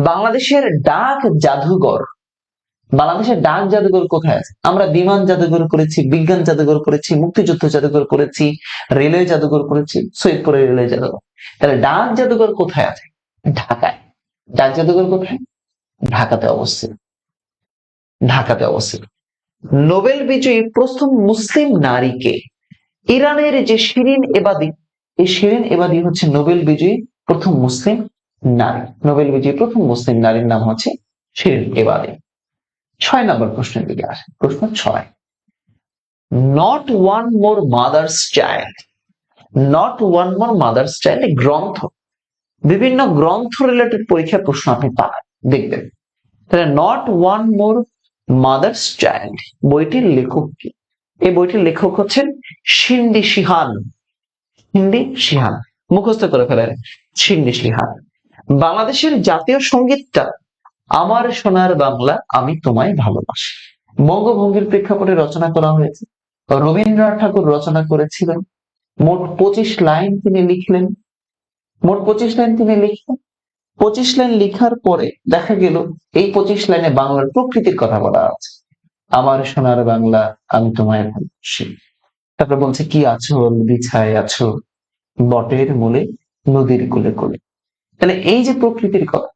S1: বাংলাদেশের ডাক জাদুঘর, বাংলাদেশের ডাক জাদুঘর কোথায় আছে? আমরা বিমান জাদুঘর করেছি, বিজ্ঞান জাদুঘর করেছি, মুক্তিযুদ্ধ জাদুঘর করেছি, রেলওয়ে জাদুঘর করেছি, সৈয়দপুরের রেলওয়ে জাদুঘর। তাহলে ডাক জাদুঘর কোথায় আছে? ঢাকায়। ডাক জাদুঘর কোথায়? ঢাকাতে অবস্থিত, ঢাকাতে অবস্থিত। নোবেল বিজয়ী প্রথম মুসলিম নারীকে? ইরানের যে শিরিন এবাদি, এই শিরিন এবাদি হচ্ছে নোবেল বিজয়ী প্রথম মুসলিম নারী। নোবেল বিজয়ী প্রথম মুসলিম নারীর নাম হচ্ছে শিরিন এবাদি। 6 নম্বর প্রশ্নের দিকে আসে। প্রশ্ন 6, not one more mother's child, not one more mother's child গ্রন্থ, বিভিন্ন গ্রন্থ রিলেটেড পরীক্ষার প্রশ্ন আপনি পাবেন, দেখবেন। তাহলে not one more mother's child বইটির লেখক কি? এই বইটির লেখক হচ্ছেন সিন্ডি শিহান, সিন্ডি শিহান, মুখস্থ করে ফেলেন, সিন্ডি শিহান। বাংলাদেশের জাতীয় সঙ্গীতটা আমার সোনার বাংলা আমি তোমায় ভালোবাসি, বঙ্গভঙ্গির প্রেক্ষাপটে রচনা করা হয়েছে। রবীন্দ্রনাথ ঠাকুর রচনা করেছিলেন। মোট 25 লাইন তিনি লিখলেন, মোট 25 লাইন তিনি লিখলেন। 25 লাইন লিখার পরে দেখা গেল এই 25 লাইনে বাংলার প্রকৃতির কথা বলা আছে। আমার সোনার বাংলা আমি তোমায় ভালোবাসি। তারপরে বলছে কি আঁচল বিছায় আছো বটের মূলে নদীর কোলে কোলে। তাহলে এই যে প্রকৃতির কথা,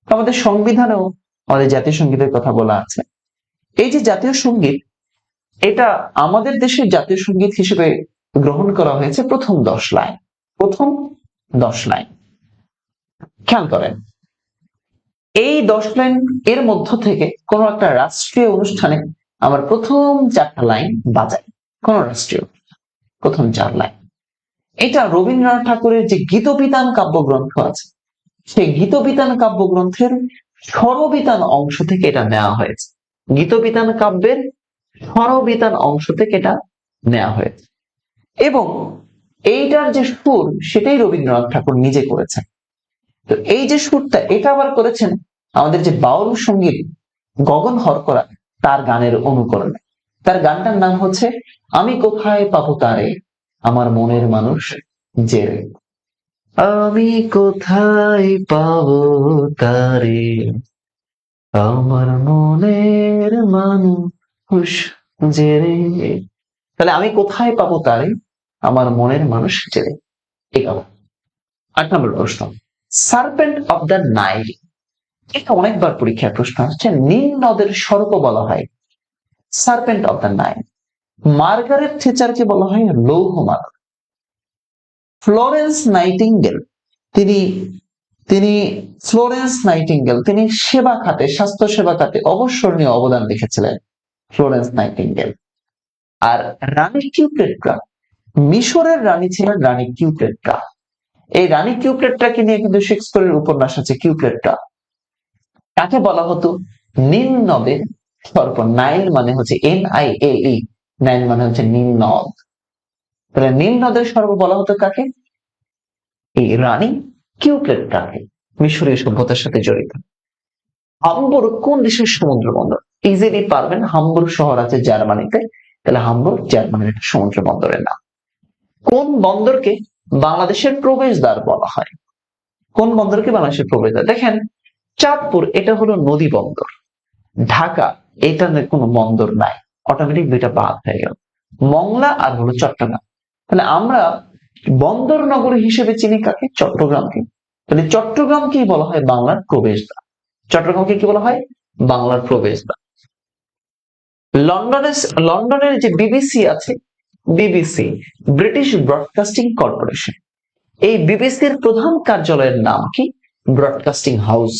S1: আমাদের সংবিধানেও আমাদের জাতীয় সঙ্গীতের কথা বলা আছে। এই যে জাতীয় সঙ্গীত, এটা আমাদের দেশের জাতীয় সঙ্গীত হিসেবে গ্রহণ করা হয়েছে প্রথম 10 লাইন, প্রথম 10 লাইন। খেয়াল করেন এই 10 লাইন এর মধ্য থেকে কোন একটা রাষ্ট্রীয় অনুষ্ঠানে আমার প্রথম 4টা লাইন বাজায়, কোন রাষ্ট্রীয় প্রথম 4 লাইন। এটা রবীন্দ্রনাথ ঠাকুরের যে গীতবিতান কাব্যগ্রন্থ আছে, সেই গীতবিতান কাব্যগ্রন্থের স্বরবিতান অংশ থেকে এটা নেওয়া হয়েছে। গীতবিতান কাব্যের স্বরবিতান অংশ থেকে এটা নেওয়া হয়েছে এবং এইটার যে সুর সেটাই রবীন্দ্রনাথ ঠাকুর নিজে করেছেন। তো এই যে সুরটা, এটা আবার করেছেন আমাদের যে বাউল সঙ্গীত গগন হরকরা, তার গানের অনুকরণে। তার গানটার নাম হচ্ছে আমি কোথায় পাবো তারে আমার মনের মানুষ যে রে। আমি কোথায় পাবো তারে আমার মনের মানুষ যে রে। তাহলে আমি কোথায় পাবো তারে আমার মনের মানুষ যে রে। এই গেল 8 নম্বর প্রশ্ন, সার্পেন্ট অফ দ্য নাইল, এটা অনেকবার পরীক্ষার প্রশ্ন আসছে। নীল নদের সর্প বলা হয় serpent of the Nile. Margaret থেচারকে বলা হয় লৌহ মানব। ফ্লোরেন্স নাইটিঙ্গেল, তিনি ফ্লোরেন্স নাইটিঙ্গেল তিনি সেবা খাতে, স্বাস্থ্য সেবা খাতে অবসরণীয় অবদান রেখেছিলেন ফ্লোরেন্স নাইটিঙ্গেল। আর রানী কিউক্লেট্রা, মিশরের রানী ছিলেন রানী কিউক্লেট্রা। এই রানী কিউক্লেট্রাকে নিয়ে কিন্তু শেক্সপিয়ারের উপন্যাস আছে কিউক্লেট্রা। কাকে বলা হতো? নীল নদের সর্প। নাইল মানে হচ্ছে NILE, নাইল মানে হচ্ছে নীল নদ। তাহলে নীল নদের সর্প বলা হতো কাকে? এই রানী কিউক্লেট্রাকে, মিশরীয় সভ্যতার সাথে জড়িত। হামবুর্গ কোন দেশের সমুদ্র বন্দর? ইজিলি পারবেন, হামবুর্গ শহর আছে জার্মানিতে। তাহলে হামবুর্গ জার্মানির একটা সমুদ্র বন্দরের নাম। কোন বন্দরকে বাংলাদেশের প্রবেশদ্বার বলা হয়? কোন বন্দরকে বাংলাদেশের প্রবেশদ্বার? দেখেন চাঁদপুর এটা হলো নদী বন্দর, ঢাকা এটা কোনো বন্দর নাই, অটোমেটিক দুইটা বাদ হয়ে গেল, মংলা আর হলো চট্টগ্রাম। তাহলে আমরা বন্দর নগরী হিসেবে চিনি কাকে? চট্টগ্রামকে। তাহলে চট্টগ্রামকেই বলা হয় বাংলার প্রবেশদ্বার। চট্টগ্রামকে কি বলা হয়? বাংলার প্রবেশদ্বার। লন্ডনের যে বিবিসি আছে, বিবিসি ব্রিটিশ ব্রডকাস্টিং কর্পোরেশন, এই বিবিসির প্রধান কার্যালয়ের নাম কি? Broadcasting house.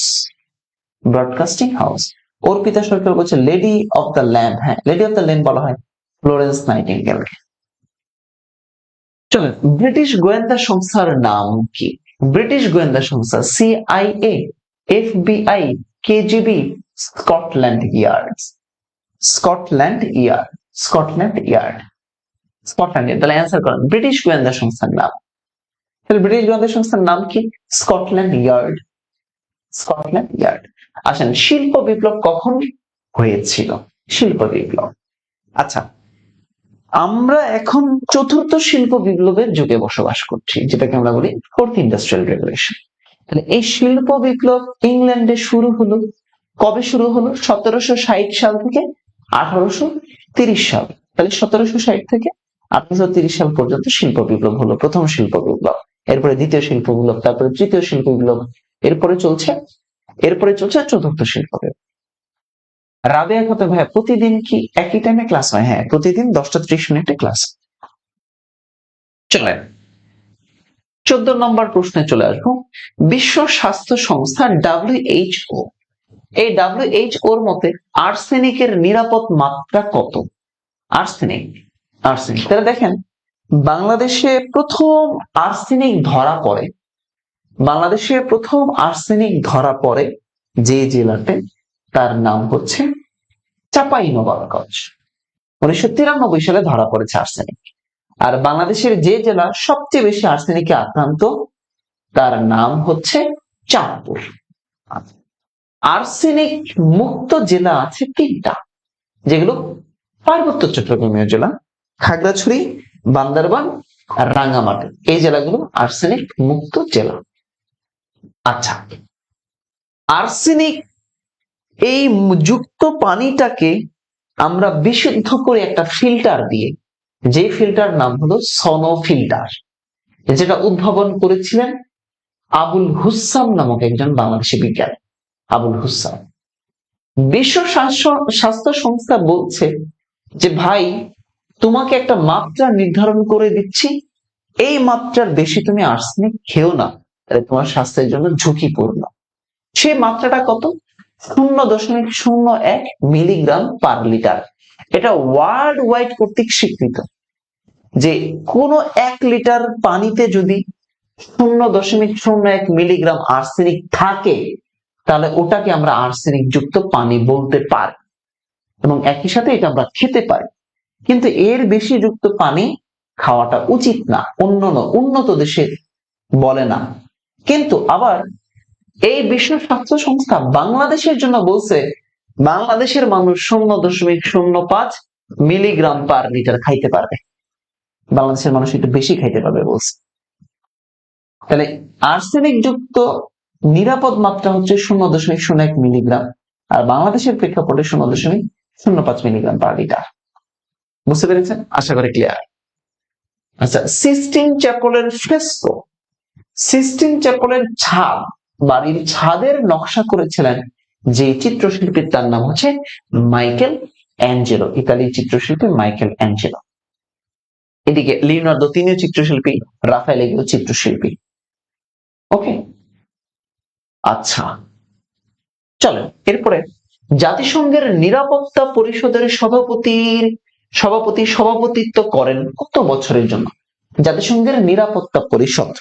S1: Broadcasting house. Arpita Sarkar বলছে লেডি অফ দ্য ল্যাম্প। হ্যাঁ, লেডি অফ দ্য ল্যাম্প বলা হয় ফ্লোরেন্স নাইটিঙ্গেলকে। চলেন, ব্রিটিশ গোয়েন্দা সংস্থার নাম কি? ব্রিটিশ গোয়েন্দা সংস্থা CIA, FBI, KGB, Scotland yard. Scotland yard, Scotland yard, Scotland yard. তাহলে অ্যান্সার করেন ব্রিটিশ গোয়েন্দা সংস্থার নাম। তাহলে ব্রিটিশ গোয়েন্দা সংস্থার নাম কি? Scotland yard, Scotland yard. আসেন, শিল্প বিপ্লব কখন হয়েছিল? শিল্প বিপ্লব, আচ্ছা, আমরা এখন চতুর্থ শিল্প বিপ্লবের যুগে বসবাস করছি, যেটাকে আমরা বলি ফোর্থ ইন্ডাস্ট্রিয়াল রেভলিউশন। তাহলে এই শিল্প বিপ্লব ইংল্যান্ডে শুরু হলো কবে? শুরু হলো 1760 সাল থেকে 1830 সাল। তাহলে 1760 থেকে 1830 সাল পর্যন্ত শিল্প বিপ্লব হলো, প্রথম শিল্প বিপ্লব। এরপরে দ্বিতীয় শিল্প বিপ্লব, তারপরে তৃতীয় শিল্প বিপ্লব, এরপরে চলছে চতুর্থ শিল্প বিপ্লব। রাবেয়া খাতুন, ভাইয়া প্রতিদিন কি একই টাইমে ক্লাস হয়? হ্যাঁ, প্রতিদিন 10টা 30 মিনিটে ক্লাস। চলেন 14 নম্বর প্রশ্নে চলে আসবো। বিশ্ব স্বাস্থ্য সংস্থা WHO, এই WHO এর মতে আর্সেনিকের নিরাপদ মাত্রা কত? আর্সেনিক, তাহলে দেখেন, বাংলাদেশে প্রথম আর্সেনিক ধরা পড়ে যে জেলাতে, তার নাম হচ্ছে চাঁপাইনবাবগঞ্জ। 1993 সালে ধরা পড়েছে আর্সেনিক। আর বাংলাদেশের যে জেলা সবচেয়ে বেশি আর্সেনিকে আক্রান্ত, তার নাম হচ্ছে চাঁদপুর। আর্সেনিক মুক্ত জেলা আছে 3টা, যেগুলো পার্বত্য চট্টগ্রামের জেলা, খাগড়াছড়ি, বান্দরবান আর রাঙ্গামাটি। এই জেলাগুলো আর্সেনিক মুক্ত জেলা। আচ্ছা, আর্সেনিক এই যুক্ত পানিটাকে আমরা বিশুদ্ধ করে একটা ফিল্টার দিয়ে, যে ফিল্টার নাম হলো সনো ফিল্টার, যেটা উদ্ভাবন করেছিলেন আবুল হুসাম নামক একজন বাংলাদেশি বিজ্ঞানী। আবুল হুসাম। বিশ্ব স্বাস্থ্য সংস্থা বলছে যে ভাই, তোমাকে একটা মাত্রা নির্ধারণ করে দিচ্ছি, এই মাত্রার বেশি তুমি আর্সেনিক খেও না, তাহলে তোমার স্বাস্থ্যের জন্য ঝুঁকিপূর্ণ। সেই মাত্রাটা কত? 0.01 মিলিগ্রাম পার লিটার। এটা ওয়ার্ল্ড ওয়াইড কর্তৃক স্বীকৃত যে কোন 1 লিটার পানিতে যদি 0.01 মিলিগ্রাম আর্সেনিক থাকে, তাহলে ওটাকে আমরা আর্সেনিক যুক্ত পানি বলতে পারি, এবং একই সাথে এটা আমরা খেতে পারি। কিন্তু এর বেশি যুক্ত পানি খাওয়াটা উচিত না, উন্নত দেশে বলে না। কিন্তু আবার এই বিশ্ব স্বাস্থ্য সংস্থা বাংলাদেশের জন্য বলছে, বাংলাদেশের মানুষ 0.05 মিলিগ্রাম পার লিটার খাইতে পারবে, বাংলাদেশের মানুষ একটু বেশি খাইতে পারবে বলছে। তাহলে আর্সেনিক যুক্ত নিরাপদ মাত্রা হচ্ছে 0.01 মিলিগ্রাম, আর বাংলাদেশের প্রেক্ষাপটে 0.05 মিলিগ্রাম পার লিটার। বুঝতে পেরেছেন? আশা করি ক্লিয়ার। আচ্ছা, সিস্টিন চ্যাপেলের ফ্রেস্কো, সিস্টিন চ্যাপেলের ছাদ, বাড়ির ছাদের নকশা করেছিলেন যে চিত্রশিল্পীর, তার নাম হচ্ছে মাইকেল অ্যাঞ্জেলো, ইতালির চিত্রশিল্পী মাইকেল অ্যাঞ্জেলো। এদিকে লিওনার্দো, তিনিও চিত্রশিল্পী, রাফায়েল এগুলো চিত্রশিল্পী। ওকে, আচ্ছা চলেন এরপরে জাতিসংঘের নিরাপত্তা পরিষদের সভাপতিত্ব করেন কত বছরের জন্য? জাতিসংঘের নিরাপত্তা পরিষদ,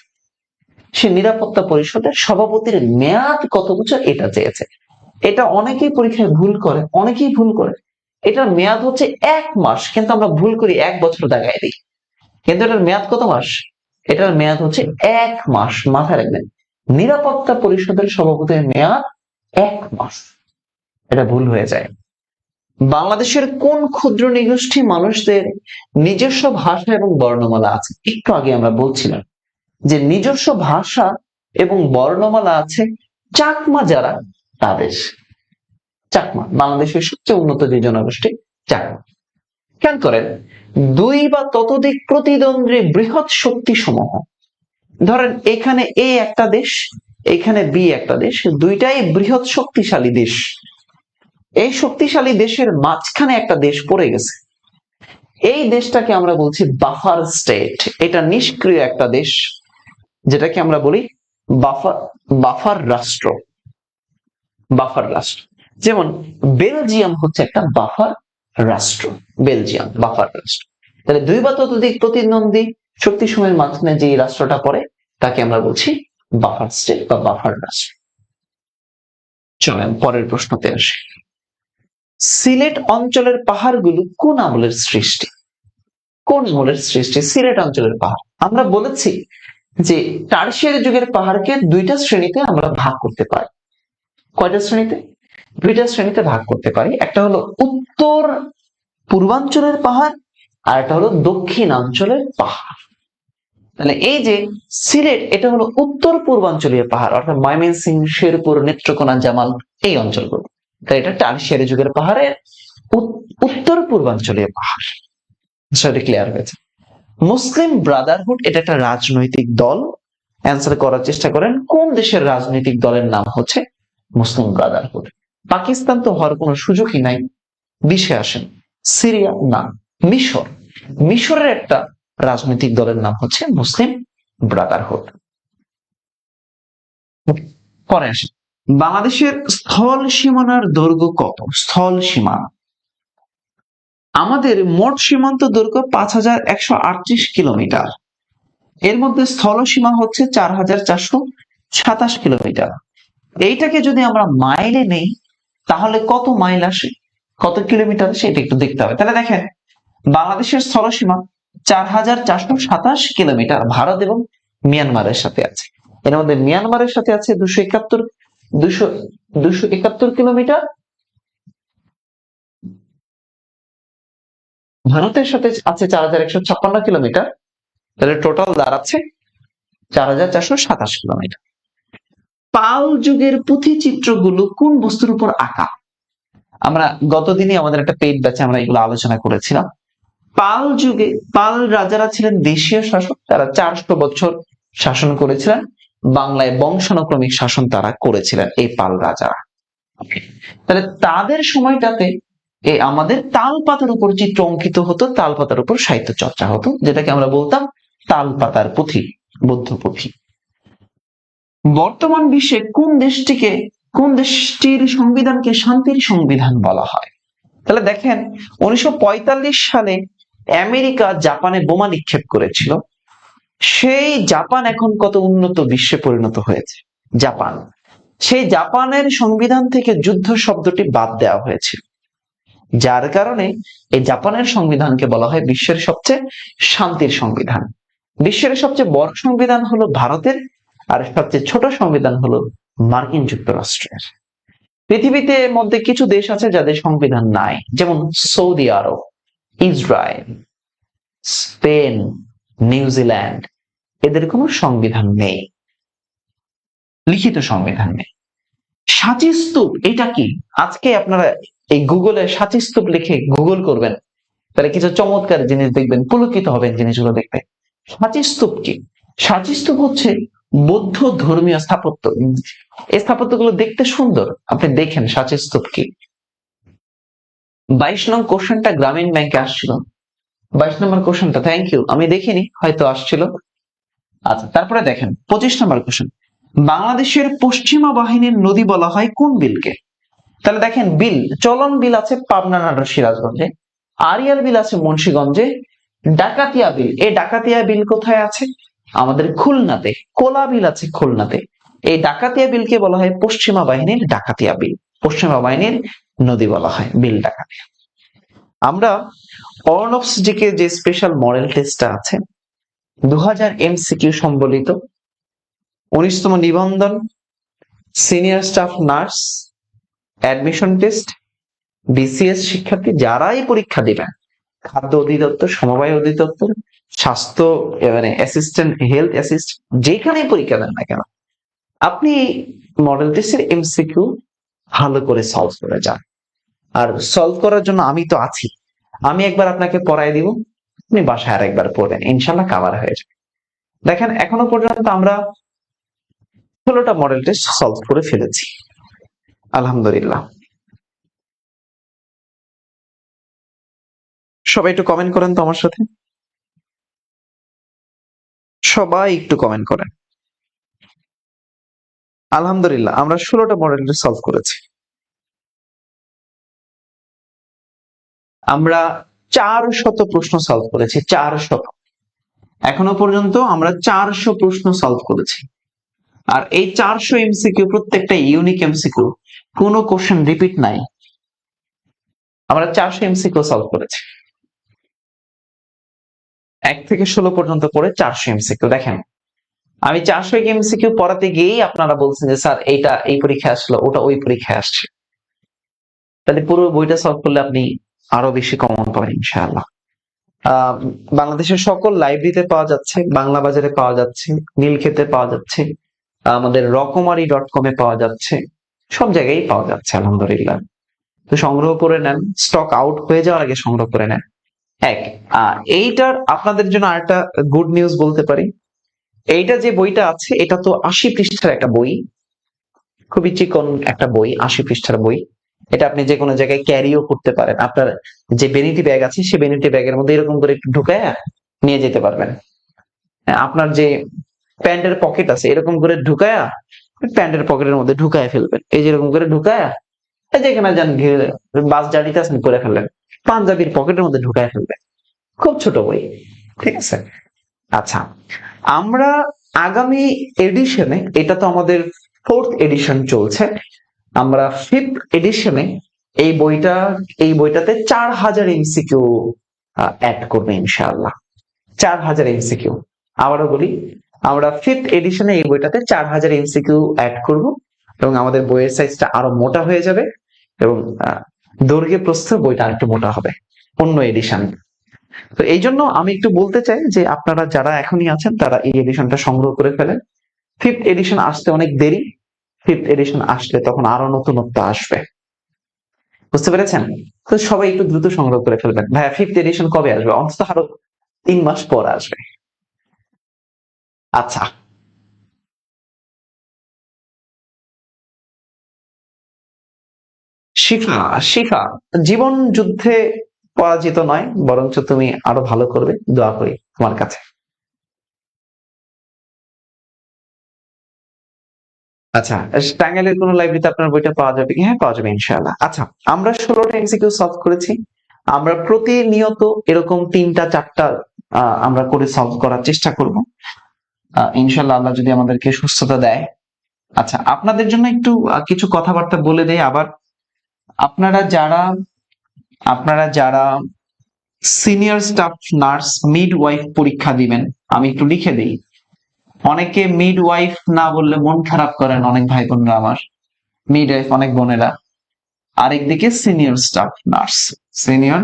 S1: সে নিরাপত্তা পরিষদের সভাপতির মেয়াদ কত বছর এটা চেয়েছে। এটা অনেকেই পরীক্ষায় ভুল করে, এটার মেয়াদ হচ্ছে 1 মাস, কিন্তু আমরা ভুল করি 1 বছর দাগায় দিই। কিন্তু এটার মেয়াদ কত মাস? এটার মেয়াদ হচ্ছে 1 মাস। মাথায় রাখবেন, নিরাপত্তা পরিষদের সভাপতির মেয়াদ 1 মাস। এটা ভুল হয়ে যায়। বাংলাদেশের কোন ক্ষুদ্র নিগোষ্ঠী মানুষদের নিজস্ব ভাষা এবং বর্ণমালা আছে? একটু আগে আমরা বলছিলাম যে নিজস্ব ভাষা এবং বর্ণমালা আছে চাকমা যারা, তাদের। চাকমা বাংলাদেশের সবচেয়ে উন্নত যে জনগোষ্ঠী চাকমা। খেয়াল করেন, 2 বা ততোধিক প্রতিদ্বন্দ্বী বৃহৎ শক্তি সমূহ, ধরেন এখানে এ একটা দেশ, এখানে বি একটা দেশ, দুইটাই বৃহৎ শক্তিশালী দেশ। এই শক্তিশালী দেশের মাঝখানে একটা দেশ পড়ে গেছে, এই দেশটাকে আমরা বলছি বাফার স্টেট। এটা নিষ্ক্রিয় একটা দেশ, যেটাকে আমরা বলি বাফার রাষ্ট্র। যেমন বেলজিয়াম হচ্ছে একটা বাফার রাষ্ট্র, বেলজিয়াম বাফার রাষ্ট্র। তাহলে 2 বা ততোধিক প্রতিদ্বন্দ্বী শক্তিসমূহের মাঝখানে যে রাষ্ট্রটা পড়ে তাকে আমরা বলছি বাফার স্টেট বা বাফার রাষ্ট্র। চলেন পরের প্রশ্নতে আসি। সিলেট অঞ্চলের পাহাড়গুলো কোন আমলের সৃষ্টি? কোন আমলের সৃষ্টি সিলেট অঞ্চলের পাহাড়? আমরা বলেছি যে টারশিয়ারি যুগের পাহাড়কে দুইটা শ্রেণীতে আমরা ভাগ করতে পারি। কয়টা শ্রেণীতে? দুইটা শ্রেণীতে ভাগ করতে পারি। একটা হলো উত্তর পূর্বাঞ্চলের পাহাড় আর একটা হলো দক্ষিণাঞ্চলের পাহাড়। তাহলে এই যে সিলেট, এটা হলো উত্তর পূর্বাঞ্চলীয় পাহাড়, অর্থাৎ ময়মনসিংহ, শেরপুর, নেত্রকোনা, জামাল, এই অঞ্চলগুলো। তাই এটা টারশিয়ারি যুগের পাহাড়ের উত্তর পূর্বাঞ্চলীয় পাহাড়। সেটা ক্লিয়ার হয়েছে। মুসলিম ব্রাদারহুড এটা একটা রাজনৈতিক দল। অ্যান্সার করার চেষ্টা করেন কোন দেশের রাজনৈতিক দলের নাম হচ্ছে মুসলিম ব্রাদারহুড। পাকিস্তান তো হওয়ার কোনো সুযোগই নাই। বিশ্বে আসেন, সিরিয়া না, মিশর। মিশরের একটা রাজনৈতিক দলের নাম হচ্ছে মুসলিম ব্রাদারহুড। পরে আসেন, বাংলাদেশের স্থল সীমানার দৈর্ঘ্য কত? স্থল সীমানা আমাদের মোট সীমান্ত দৈর্ঘ্য ৫,১৩৮ কিলোমিটার। এর মধ্যে স্থল সীমা হচ্ছে ৪,৪২৭ কিলোমিটার। এইটাকে যদি আমরা মাইলে নেই তাহলে কত মাইল আসে, কত কিলোমিটার আসে, এটা একটু দেখতে হবে। তাহলে দেখেন, বাংলাদেশের স্থল সীমা ৪,৪২৭ কিলোমিটার ভারত এবং মিয়ানমারের সাথে আছে। এর মধ্যে মিয়ানমারের সাথে আছে 271 কিলোমিটার, ভারতের সাথে আছে ৪,১৫৬ কিলোমিটার। তাহলে টোটাল দাঁড়াচ্ছে ৪,৪২৭ কিলোমিটার। পাল যুগের পুঁথিচিত্রগুলো কোন বস্তুর উপর আঁকা? আমরা গতদিনই আমাদের একটা পেইড ব্যাচে আমরা এগুলো আলোচনা করেছিলাম। পাল যুগে পাল রাজারা ছিলেন দেশীয় শাসক, তারা 400 বছর শাসন করেছিলেন। বাংলায় বংশানুক্রমিক শাসন তারা করেছিলেন এই পাল রাজারা। তাহলে তাদের সময়টাতে আমাদের তাল পাতার উপর চিত্র অঙ্কিত হতো, তাল পাতার উপর সাহিত্য চর্চা হতো, যেটাকে আমরা বলতাম তাল পাতার পুঁথি, বৌদ্ধ পুঁথি। বর্তমান বিশ্বে কোন দেশটির সংবিধানকে শান্তির সংবিধান বলা হয়? তাহলে দেখেন, 1945 সালে আমেরিকা জাপানে বোমা নিক্ষেপ করেছিল। সেই জাপান এখন কত উন্নত বিশ্বে পরিণত হয়েছে। জাপান, সেই জাপানের সংবিধান থেকে যুদ্ধ শব্দটি বাদ দেওয়া হয়েছিল, যার কারণে এই জাপানের সংবিধানকে বলা হয় বিশ্বের সবচেয়ে শান্তির সংবিধান। বিশ্বের সবচেয়ে বড় সংবিধান হলো ভারতের, আর সবচেয়ে ছোট সংবিধান হলো মার্কিন যুক্তরাষ্ট্রের। পৃথিবীতে মধ্যে কিছু দেশ আছে যাদের সংবিধান নাই, যেমন সৌদি আরব, ইসরায়েল, স্পেন, নিউজিল্যান্ড। এদের কোনো সংবিধান নেই, লিখিত সংবিধান নেই। সাঁচি স্তূপ এটা কি? আজকে আপনারা এই গুগলে সাঁচি স্তূপ লিখে গুগল করবেন, তাহলে কিছু চমৎকার জিনিস দেখবেন, পুলকিত হবেন জিনিসগুলো দেখতে। সাঁচি স্তূপ কি? সাঁচি স্তূপ হচ্ছে বৌদ্ধ ধর্মীয় স্থাপত্য। এই স্থাপত্যগুলো দেখতে সুন্দর, আপনি দেখেন সাঁচি স্তূপ কি। 22 নং কোশ্চেনটা গ্রামীণ ব্যাংকে আসছিল, 22 নম্বর কোশ্চেনটা, থ্যাংক ইউ, আমি দেখিনি, হয়তো আসছিল। আচ্ছা, তারপরে দেখেন 25 নম্বর কোশ্চেন, বাংলাদেশের পশ্চিমা বাহিনীর নদী বলা হয় কোন বিলকে? তাহলে দেখেন, বিল, চলন বিল আছে পাবনা, নাটোর, সিরাজগঞ্জে। আড়িয়াল বিল আছে মুন্সিগঞ্জে। ডাকাতিয়া বিল, এই ডাকাতিয়া বিল কোথায় আছে? আমাদের খুলনাতে। কোলা বিল আছে খুলনাতে। এই ডাকাতিয়া বিলকে বলা হয় পশ্চিমা বাহিনীর ডাকাতিয়া বিল, পশ্চিমা বাহিনীর নদী বলা হয় বিল ডাকাতিয়া। আমরা অর্ণবসজিকে যে স্পেশাল মডেল টেস্টটা আছে 2000 MCQ সম্বলিত 19তম নিবন্ধন, senior staff nurse, admission test, BCS শিক্ষার্থী যারাই পরীক্ষা দিবেন, খাদ্য অধিদপ্তর, সমবায় অধিদপ্তর, স্বাস্থ্য মানে অ্যাসিস্ট্যান্ট, হেলথ অ্যাসিস্ট্যান্ট, যেখানেই পরীক্ষা দেন না কেন, আপনি মডেল টেস্টের MCQ ভালো করে সলভ করে যান। আর সলভ করার জন্য আমি তো আছি, আমি একবার আপনাকে পড়াই দিব, আপনি বাসায় আর একবার পড়বেন, ইনশাল্লাহ কভার হয়ে যাবে। দেখেন, এখনো পর্যন্ত আমরা 16টা মডেল টেস্ট সলভ করে ফেলেছি, আলহামদুলিল্লাহ। সবাই একটু কমেন্ট করেন তো আমার সাথে, সবাই একটু কমেন্ট করেন। আলহামদুলিল্লাহ, আমরা 16টা মডেল টেস্ট সলভ করেছি। আমরা 400 প্রশ্ন সলভ করেছি, 400। এখনো পর্যন্ত আমরা 400 প্রশ্ন সলভ করেছি। আর এই 400 এমসিকিউ প্রত্যেকটা ইউনিক এমসিকিউ, কোনো কোশ্চেন রিপিট নাই। আমরা 400 এমসিকিউ সলভ করেছি, 1 থেকে 16 পর্যন্ত পড়ে 400 এমসিকিউ। দেখেন, আমি 400 এমসিকিউ পড়াতে গিয়েই আপনারা বলছেন যে স্যার এইটা এই পরীক্ষায় আসলো, ওটা ওই পরীক্ষায় আসছে। তাহলে পুরো বইটা সলভ করলে আপনি আরো বেশি কমন পাবেন ইনশাআল্লাহ। বাংলাদেশের সকল লাইব্রেরিতে পাওয়া যাচ্ছে, বাংলা বাজারে পাওয়া যাচ্ছে, নীলক্ষেতে পাওয়া যাচ্ছে, আমাদের রকমারি.com এ পাওয়া যাচ্ছে, সব জায়গায় পাওয়া যাচ্ছে আলহামদুলিল্লাহ। তো সংগ্রহ করে নেন, স্টক আউট হয়ে যাওয়ার আগে সংগ্রহ করে নেন। এইটার আপনাদের জন্য আরেকটা গুড নিউজ বলতে পারি, এইটা যে বইটা আছে এটা তো 80 পৃষ্ঠার একটা বই, খুবই চিকন একটা বই, 80 পৃষ্ঠার বই। এটা আপনি যে কোনো জায়গায় ক্যারিও করতে পারেন। আপনার যে বেনিটি ব্যাগ আছে সেই বেনিটি ব্যাগের মধ্যে এরকম করে একটু ঢুকায়া নিয়ে যেতে পারবেন। আপনার যে প্যান্টের পকেট আছে এরকম করে ঢুকায়া প্যান্টের পকেটের মধ্যে ঢুকায় ফেলবেন, এই যেরকম করে ঢুকায়া যেখানে যান বাস জার্নিতে আছেন করে ফেললেন, পাঞ্জাবির পকেটের মধ্যে ঢুকায় ফেলবেন। খুব ছোট বই, ঠিক আছে। আচ্ছা, আমরা আগামী এডিশনে, এটা তো আমাদের 4th এডিশন চলছে, আমরা 5th এডিশনে এই বইটাতে 4000 এমসিকিউ অ্যাড করবে ইনশাআল্লাহ। 4000 এমসিকিউ, আবারও বলি, আমরা 5th এডিশনে এই বইটাতে 4000 এমসিকিউ অ্যাড করব এবং আমাদের বইয়ের সাইজটা আরো মোটা হয়ে যাবে এবং দৈর্ঘ্যে প্রস্থে বইটা আরেকটু মোটা হবে অন্য এডিশন। তো এই জন্য আমি একটু বলতে চাই যে আপনারা যারা এখনই আছেন তারা এই এডিশনটা সংগ্রহ করে ফেলেন। 5th এডিশন আসতে অনেক দেরি, 5th এডিশন আসলে তখন আরো নতুনত্ব আসবে, বুঝতে পেরেছেন? তো সবাই একটু দ্রুত সংগ্রহ করে ফেলবেন। ভাইয়া 5th এডিশন কবে আসবে? অন্তত আরো 3 মাস পর আসবে। আচ্ছা, শিফা, শিফা, জীবন যুদ্ধে পরাজিত নয়, বরঞ্চ তুমি আরো ভালো করবে, দোয়া করি তোমার কাছে। আচ্ছা, টাঙ্গাইলের কোন লাইব্রেরিতে আপনার বইটা পাওয়া যাবে কি? হ্যাঁ, পাওয়া যাবে ইনশাআল্লাহ। আচ্ছা, আমরা 16টা এমসিকিউ সলভ করেছি। আমরা প্রতিনিয়ত এরকম 3টা 4টা আমরা করে সলভ করার চেষ্টা করব ইনশাআল্লাহ, আল্লাহ যদি আমাদেরকে সুস্থতা দেয়। আচ্ছা, আপনাদের জন্য একটু কিছু কথাবার্তা বলে দেই আবার। আপনারা যারা আপনারা যারা সিনিয়র স্টাফ নার্স মিডওয়াইফ পরীক্ষা দিবেন, আমি একটু লিখে দিই। অনেকে মিডওয়াইফ না বললে মন খারাপ করেন অনেক ভাই বোনরা আমার, মিডওয়াইফ অনেক বোনেরা। আরেকদিকে senior staff nurse, senior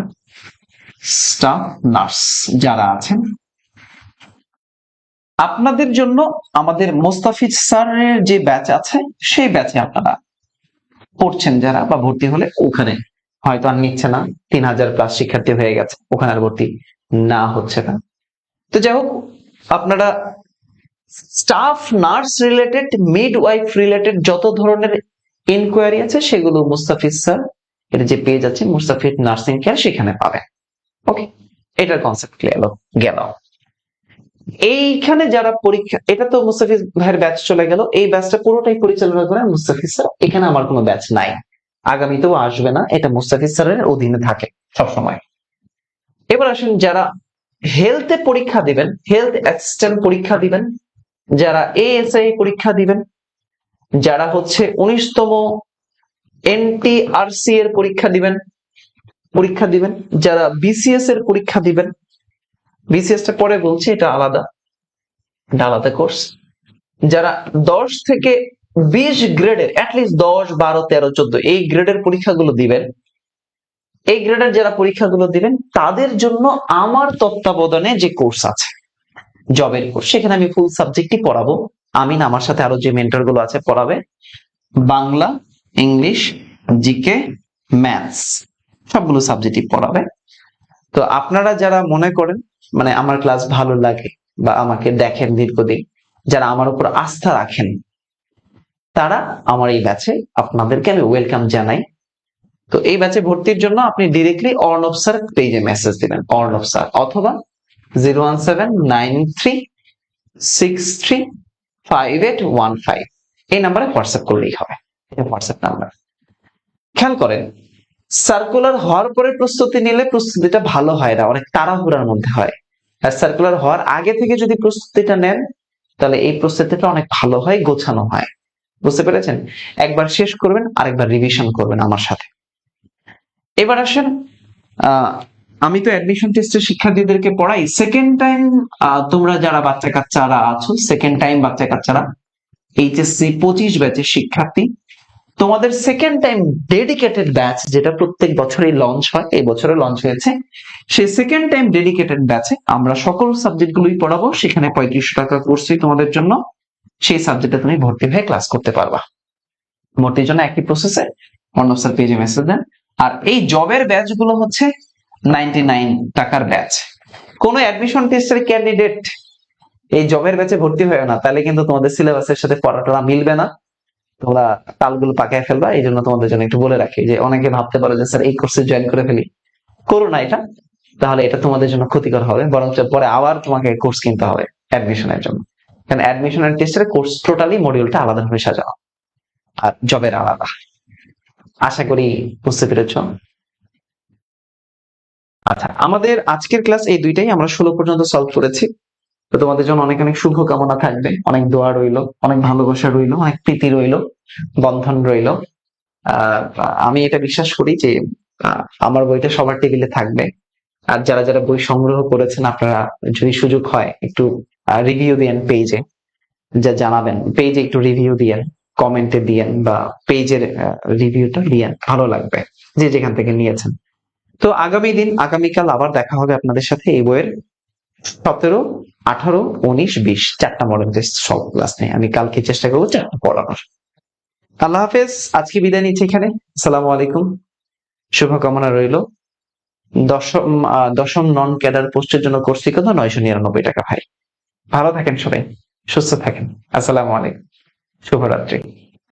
S1: staff nurse যারা আছেন, আপনাদের জন্য আমাদের মোস্তাফিজ স্যারের যে ব্যাচ আছে সেই ব্যাচে আপনারা পড়ছেন যারা বা ভর্তি হলে, ওখানে হয়তো আর নিচ্ছে না, 3000+ শিক্ষার্থী হয়ে গেছে, ওখানে আর ভর্তি না হচ্ছে না। তো যাই হোক, আপনারা staff nurse related, midwife related যত ধরনের ইনকোয়ারি আছে সেগুলো মুস্তাফিজ স্যার এর যে পেজ আছে মুস্তাফিজ নার্সিং কেয়ার, সেখানে পাবেন। ওকে, এটার কনসেপ্ট ক্লিয়ার গেল। এইখানে যারা পরীক্ষা, এটা তো মুস্তাফিজ ভাইয়ের ব্যাচ চলে গেল, এই ব্যাচটা পুরোটাই পরিচালনা করেন মুস্তাফিজ স্যার। এখানে আমার কোনো ব্যাচ নাই, আগামীতেও আসবে না, এটা মুস্তাফিজ স্যারের অধীনে থাকে সবসময়। এবার আসুন, যারা হেলথে পরীক্ষা দিবেন, হেলথ অ্যাসিস্ট্যান্ট পরীক্ষা দিবেন, যারা এএসআই পরীক্ষা দিবেন, যারা হচ্ছে 19তম এনটিআরসি এর পরীক্ষা দিবেন, যারা বিসিএস এর পরীক্ষা দিবেন, বিসিএস টা পরে বলছি, এটা আলাদা কোর্স। যারা 10 থেকে 20 গ্রেডের, অ্যাটলিস্ট 10, 12, 13, 14 এই গ্রেডের পরীক্ষাগুলো দিবেন, এই গ্রেডের যারা পরীক্ষাগুলো দিবেন তাদের জন্য আমার তত্ত্বাবধানে যে কোর্স আছে, জবের কোর্স, সেখানে আমি ফুল সাবজেক্টই পড়াবো। আমি না, আমার সাথে আরো যে মেন্টর গুলো আছে পড়াবে, বাংলা, ইংলিশ, জিকে, ম্যাথস, সবগুলো সাবজেক্টই পড়াবে। তো আপনারা যারা মনে করেন মানে আমার ক্লাস ভালো লাগে বা আমাকে দেখেন দীর্ঘদিন, যারা আমার উপর আস্থা রাখেন, তারা আমার এই ব্যাচে আপনাদেরকে আমি ওয়েলকাম জানাই। তো এই ব্যাচে ভর্তির জন্য আপনি ডিরেক্টলি অর্ণব স্যার পেজে মেসেজ দিবেন, অর্ণব স্যার, অথবা 01793635815 এই নাম্বারে হোয়াটসঅ্যাপ করলেই হবে। এটা হোয়াটসঅ্যাপ নাম্বার। খেয়াল করেন, সার্কুলার হওয়ার পরে প্রস্তুতি নিলে প্রস্তুতিটা ভালো হয় না, অনেক তাড়াহুড়ার মধ্যে হয়। সার্কুলার হওয়ার আগে থেকে যদি প্রস্তুতিটা নেন তাহলে এই প্রস্তুতিটা অনেক ভালো হয়, গোছানো হয়। বুঝতে পেরেছেন? একবার শেষ করবেন, আরেকবার রিভিশন করবেন আমার সাথে। এবার আসেন, আমি তো অ্যাডমিশন টেস্টের শিক্ষার্থীদেরকে পড়াই। সেকেন্ড টাইম তোমরা যারা বাচ্চা কাচ্চারা আছো, সেকেন্ড টাইম বাচ্চা কাচ্চারা, এইচএসসি 25 ব্যাচের শিক্ষার্থী, তোমাদের সেকেন্ড টাইম ডেডিকেটেড ব্যাচ যেটা প্রত্যেক বছরই লঞ্চ হয়, এই বছরে লঞ্চ হয়েছে, সেই সেকেন্ড টাইম ডেডিকেটেড ব্যাচে আমরা সকল সাবজেক্ট গুলোই পড়াবো। সেখানে 3500 টাকা কোর্সই তোমাদের জন্য, সেই সাবজেক্টে তুমি ভর্তি হয়ে ক্লাস করতে পারবা। ভর্তির জন্য একই প্রসেসে অর্ণব স্যার পেজে মেসেজ দেন। আর এই জবের ব্যাচ গুলো হচ্ছে 99 টাকার ব্যাচ। কোন অ্যাডমিশন টেস্টের ক্যান্ডিডেট এই জবের ব্যাচে ভর্তি হয় না, তাহলে কিন্তু তোমাদের সিলেবাসের সাথে পড়াটা মিলবে না, তোমরা তালগুলো পাকায় ফেলবা। এই জন্য তোমাদের জন্য একটু বলে রাখি যে অনেকে ভাবতে পারো যে স্যার এই কোর্সে জয়েন করে ফেলি, করো না এটা, তাহলে এটা তোমাদের জন্য ক্ষতিকর হবে, বরঞ্চ পরে আবার তোমাকে কোর্স কিনতে হবে অ্যাডমিশনের জন্য। কারণ অ্যাডমিশনের টেস্টের কোর্স টোটালি মডিউলটা আলাদা ভাবে সাজানো, আর জবের আলাদা। আশা করি বুঝতে পেরেছ। আচ্ছা, আমাদের আজকের ক্লাস এই দুইটাই, আমরা 16 পর্যন্ত সলভ করেছি। তো তোমাদের জন্য অনেক অনেক শুভ কামনা থাকবে, অনেক দোয়া রইলো, অনেক ভালোবাসা রইলো, অনেক প্রীতি রইলো, বন্ধন রইলো। আমি এটা বিশ্বাস করি যে আমার বইটা সবার টেবিলে থাকবে। আর যারা যারা বই সংগ্রহ করেছেন, আপনারা যদি সুযোগ হয় একটু রিভিউ দিয়েন পেজে, যা জানাবেন পেজে একটু রিভিউ দিয়েন, কমেন্টে দিয়েন, বা পেজের রিভিউটা দিয়েন, ভালো লাগবে যে যেখান থেকে নিয়েছেন। তো আগামীকাল আবার দেখা হবে আপনাদের সাথে এই বইয়ের 17, 18, 19, 20 চারটা মডেল টেস্ট সলভ ক্লাস নিয়ে। আমি কালকে চেষ্টা করবো চারটা পড়ানোর। আল্লাহ হাফেজ, আজকে বিদায় নিচ্ছি এখানে। আসসালামু আলাইকুম, শুভকামনা রইল। দশম নন ক্যাডার পোস্টের জন্য কোর্স ফি কত? 999 টাকা ভাই। ভালো থাকেন সবাই, সুস্থ থাকেন। আসসালামু আলাইকুম, শুভরাত্রি।